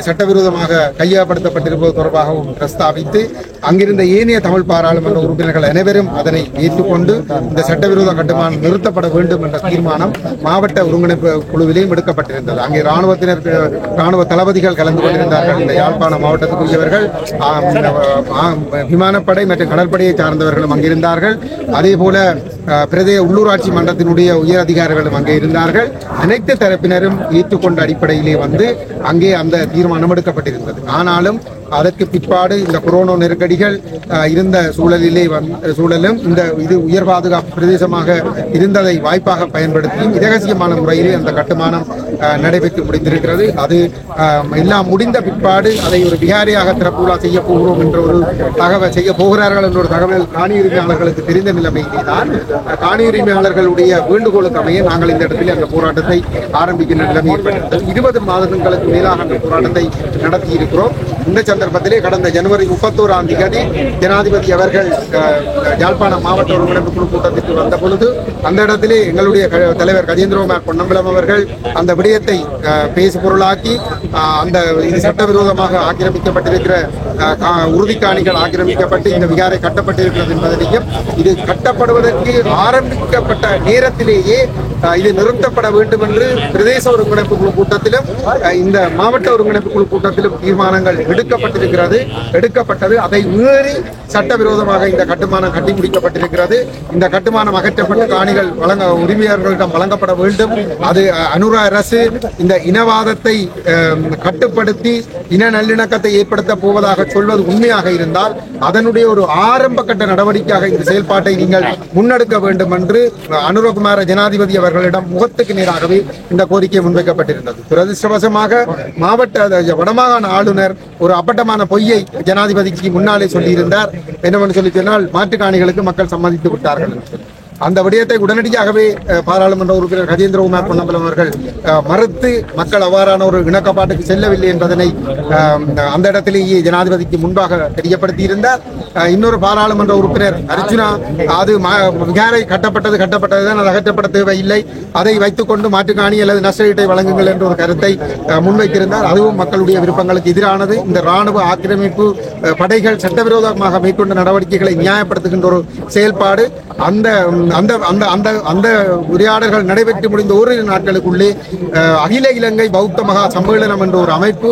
சட்டவிரோதமாக கையகப்படுத்தப்பட்டிருப்பது தொடர்பாகவும் பிரஸ்தாபித்து அங்கிருந்த ஏனைய தமிழ் பாராளுமன்ற உறுப்பினர்கள் அனைவரும் அதனை ஏற்றுக்கொண்டு இந்த சட்டவிரோத கட்டுமானம் நிறுத்தப்பட வேண்டும் என்ற தீர்மானம் மாவட்ட ஒருங்கிணைப்பு குழுவிலேயும் எடுக்கப்பட்டிருந்தது. அங்கே ராணுவ தளபதிகள் கலந்து கொண்டிருந்தார்கள். இந்த யாழ்ப்பாண மாவட்டத்துக்குரியவர்கள், விமானப்படை மற்றும் கடற்படையை சார்ந்தவர்களும் அங்கிருந்தார்கள். அதே போல பிரதேச உள்ளூராட்சி மன்றத்தினுடைய உயர் அதிகாரிகளும் அங்கே இருந்தார்கள். அனைத்து தரப்பினரும் ஏற்றுக்கொண்ட அடிப்படையிலே வந்து அங்கே அந்த தீர்மானம் எடுக்கப்பட்டிருந்தது. ஆனாலும் அதற்கு பிற்பாடு இந்த கொரோனா நெருக்கடிகள் இருந்த சூழலும் இது உயர் பாதுகாப்பு பிரதேசமாக இருந்ததை வாய்ப்பாக பயன்படுத்தியும் இரகசியமான முறையிலே அந்த கட்டுமானம் நடைபெற்று முடிந்திருக்கிறது. அது எல்லாம் முடிந்த பிற்பாடு அதை ஒரு விகாரியாக திறப்புலா செய்ய போகிறோம் என்ற ஒரு தகவல் செய்ய போகிறார்கள் என்ற ஒரு தகவல் காணி உரிமையாளர்களுக்கு தெரிந்த நிலைமையிலே தான் காணி உரிமையாளர்களுடைய வேண்டுகோளுக்கு அமைய நாங்கள் இந்த இடத்தில் அந்த போராட்டத்தை ஆரம்பிக்கின்ற நிலைமை ஏற்பட்டது. 20 மாதங்களுக்கு மேலாக அந்த போராட்டத்தை நடத்தி இருக்கிறோம். இந்த சந்தர்ப்பத்திலே கடந்த ஜனவரி 31ஆம் தேதி ஜனாதிபதி அவர்கள் யாழ்ப்பாண மாவட்ட ஒருங்கிணைப்பு குழு கூட்டத்திற்கு வந்த பொழுது அந்த இடத்திலே எங்களுடைய தலைவர் கஜேந்திரகுமார் பொன்னம்பலம் அவர்கள் அந்த விடயத்தை பேசு பொருளாக்கி அந்த இது சட்டவிரோதமாக ஆக்கிரமிக்கப்பட்டிருக்கிற உறுதிக்காணிகள் ஆக்கிரமிக்கப்பட்டு இந்த விகாரை கட்டப்பட்டிருக்கிறது என்பதனையும் இது கட்டப்படுவதற்கு ஆரம்பிக்கப்பட்ட நேரத்திலேயே இது நிறுத்தப்பட வேண்டும் என்று பிரதேச ஒருங்கிணைப்பு குழு கூட்டத்திலும் இந்த மாவட்ட ஒருங்கிணைப்பு குழு கூட்டத்திலும் தீர்மானங்கள் எடுக்கப்பட்டது. அதை மீறி சட்டவிரோதமாக இந்த கட்டுமானம் கட்டி முடிக்கப்பட்டிருக்கிறது. இந்த கட்டுமானம் அகற்றப்பட்டு காணிகள் உரிமையாளர்களிடம் வழங்கப்பட வேண்டும். அது அனுரா அரசு இந்த இனவாதத்தை கட்டுப்படுத்தி இன நல்லிணக்கத்தை ஏற்படுத்த போவதாக சொல்வது உண்மையாக இருந்தால் அதனுடைய ஒரு ஆரம்ப கட்ட நடவடிக்கையாக இந்த செயல்பாட்டை நீங்கள் முன்னெடுக்க வேண்டும் என்று அனுரகுமார ஜனாதிபதி அவர்களிடம் முகத்துக்கு நேராகவே இந்த கோரிக்கை முன்வைக்கப்பட்டிருந்தது. துரதிருஷ்டவசமாக மாவட்ட வடமாகாண ஆளுநர் ஒரு அப்பட்டமான பொய்யை ஜனாதிபதிக்கு முன்னாலே சொல்லியிருந்தார். என்னவென்று சொல்லி சொன்னால் மாற்றுக்காணிகளுக்கு மக்கள் சம்மதித்து விட்டார்கள். அந்த விடயத்தை உடனடியாகவே பாராளுமன்ற உறுப்பினர் கஜேந்திரகுமார் பொன்னம்பலம் அவர்கள் மறுத்து மக்கள் அவ்வாறான ஒரு இணக்கப்பாட்டுக்கு செல்லவில்லை என்பதனை அந்த இடத்திலேயே ஜனாதிபதிக்கு முன்பாக தெரியப்படுத்தியிருந்தார். இன்னொரு பாராளுமன்ற உறுப்பினர் அர்ஜுனா அது விகாரை கட்டப்பட்டதுதான், அது அகற்றப்பட தேவையில்லை, அதை வைத்துக் கொண்டு மாற்றுக்காணி அல்லது நஷ்டஈட்டை வழங்குங்கள் என்ற ஒரு கருத்தை முன்வைத்திருந்தார். அதுவும் மக்களுடைய விருப்பங்களுக்கு எதிரானது. இந்த ராணுவ ஆக்கிரமிப்பு படைகள் சட்டவிரோதமாக மேற்கொண்ட நடவடிக்கைகளை நியாயப்படுத்துகின்ற ஒரு செயல்பாடு அந்த உரையாடல்கள் நடைபெற்று முடிந்த ஓரிரு நாட்களுக்குள்ளே அகில இலங்கை பௌத்த மகா சம்மேளனம் என்ற ஒரு அமைப்பு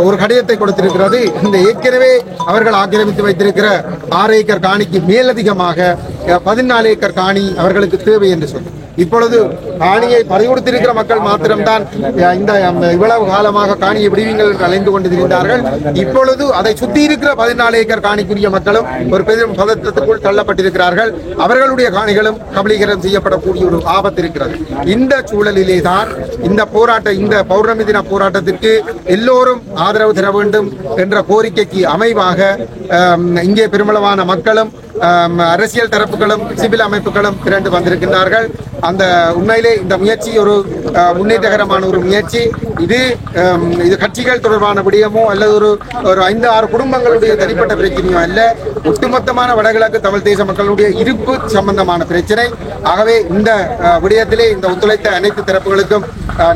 ஒரு கடிதத்தை கொடுத்திருக்கிறது. இந்த ஏற்கனவே அவர்கள் ஆக்கிரமித்து வைத்திருக்கிற 6 ஏக்கர் காணிக்கு மேலதிகமாக 14 ஏக்கர் காணி அவர்களுக்கு தேவை என்று சொல்லி இப்பொழுது காணியை பறிகொடுத்திருக்கிற மக்கள் மாத்திரம்தான் இந்த இவ்வளவு காலமாக காணியை விடுவீங்கள் என்று அலைந்து கொண்டிருந்தார்கள். இப்பொழுது அதை சுத்தி இருக்கிற 14 ஏக்கர் காணிக்குரிய மக்களும் ஒரு பெரும் பதற்றத்துக்குள் தள்ளப்பட்டிருக்கிறார்கள். அவர்களுடைய காணிகளும் கபலீகரம் செய்யப்படக்கூடிய ஒரு ஆபத்து இருக்கிறது. இந்த சூழலிலே தான் இந்த பௌர்ணமி தின போராட்டத்திற்கு எல்லோரும் ஆதரவு தர வேண்டும் என்ற கோரிக்கைக்கு அமைவாக இங்கே பெருமளவான மக்களும் அரசியல் தரப்புகளும் சிவில் அமைப்புகளும் திரண்டு வந்திருக்கின்றார்கள். அந்த உண்மையிலே இந்த முயற்சி ஒரு முன்னேற்றகரமான ஒரு முயற்சி. இது கட்சிகள் தொடர்பான விடயமோ அல்லது ஒரு 5-6 குடும்பங்களுடைய தனிப்பட்ட பிரச்சனையோ அல்ல, ஒட்டுமொத்தமான வடகிழக்கு தமிழ் தேச மக்களுடைய இருப்பு சம்பந்தமான பிரச்சனை. ஆகவே இந்த விடயத்திலே இந்த ஒத்துழைத்த அனைத்து தரப்புகளுக்கும்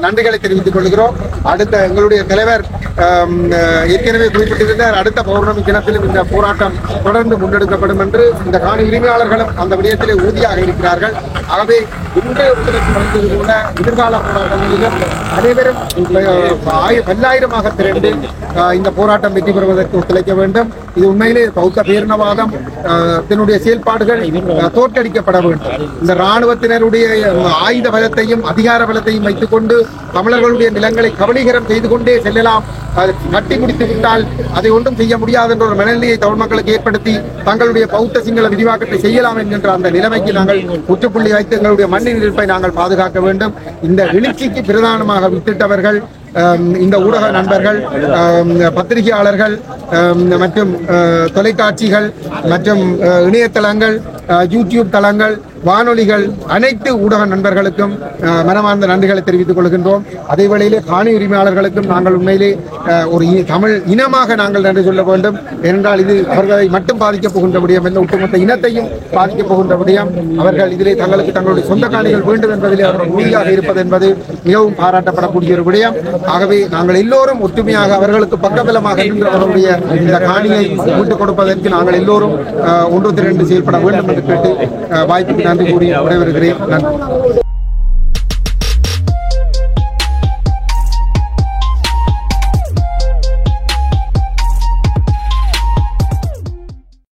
நன்றிகளை தெரிவித்துக் கொள்கிறோம். அடுத்த எங்களுடைய தலைவர் ஏற்கனவே குறிப்பிட்டிருந்தார், அடுத்த பௌர்ணமி தினத்திலும் இந்த போராட்டம் தொடர்ந்து முன்னெடுக்கப்படும் என்று இந்த காணி உரிமையாளர்களும் அந்த விடயத்திலே உறுதியாக இருக்கிறார்கள். ஆகவே இன்றைய ஒத்துழைப்பு கூட எதிர்கால போராட்டங்களிலும் அனைவரும் பல்லாயிரமாக திரண்டு இந்த போராட்டம் வெற்றி பெறுவதற்கு ஒத்துழைக்க வேண்டும். இது உண்மையிலே பௌத்த பேரினவாதம் இதனுடைய செயல்பாடுகள் தோற்கடிக்கப்பட வேண்டும். இந்த இராணுவத்தினருடைய ஆயுத பலத்தையும் அதிகார பலத்தையும் வைத்துக் கொண்டு தமிழர்களுடைய நிலங்களை கபலீகரம் செய்து கொண்டே செல்லலாம். கட்டி முடித்து விட்டால் அதை ஒன்றும் செய்ய முடியாது என்ற ஒரு மனநிலையை தமிழ் மக்களுக்கு ஏற்படுத்தி தங்களுடைய பௌத்த சிங்கள விரிவாக்கத்தை செய்யலாம் என்கின்ற அந்த நிலைமைக்கு நாங்கள் முற்றுப்புள்ளி வைத்து எங்களுடைய மண்ணின் இருப்பை நாங்கள் பாதுகாக்க வேண்டும். இந்த எழுச்சிக்கு பிரதானமாக வித்திட்டவர்கள் இந்த ஊடக நண்பர்கள், பத்திரிகையாளர்கள் மற்றும் தொலைக்காட்சிகள் மற்றும் இணையதளங்கள், யூடியூப் தளங்கள், வானொலிகள், அனைத்து ஊடக நண்பர்களுக்கும் மனமார்ந்த நன்றிகளை தெரிவித்துக் கொள்கின்றோம். அதே வேளையிலே காணி உரிமையாளர்களுக்கும் நாங்கள் உண்மையிலே ஒரு தமிழ் இனமாக நாங்கள் நன்றி சொல்ல வேண்டும். ஏனென்றால் இது அவர்களை மட்டும் பாதிக்கப் போகின்ற விடயம் அல்ல, ஒட்டுமொத்த இனத்தையும் பாதிக்கப் போகின்ற விடயம். அவர்கள் இதிலே தங்களுடைய சொந்த காணிகள் வேண்டும் என்பதிலே அவர்கள் உறுதியாக இருப்பது என்பது மிகவும் பாராட்டப்படக்கூடிய ஒரு விடயம். ஆகவே நாங்கள் எல்லோரும் ஒற்றுமையாக அவர்களுக்கு பக்கபலமாக நின்று அவர்களுடைய இந்த காணியை மீட்டுக் கொடுப்பதற்கு நாங்கள் எல்லோரும் ஒன்று திரண்டு செயல்பட வேண்டும் என்று கேட்டு வாய்ப்புக்கு நன்றி கூறி விடைபெறுகிறேன். நன்றி.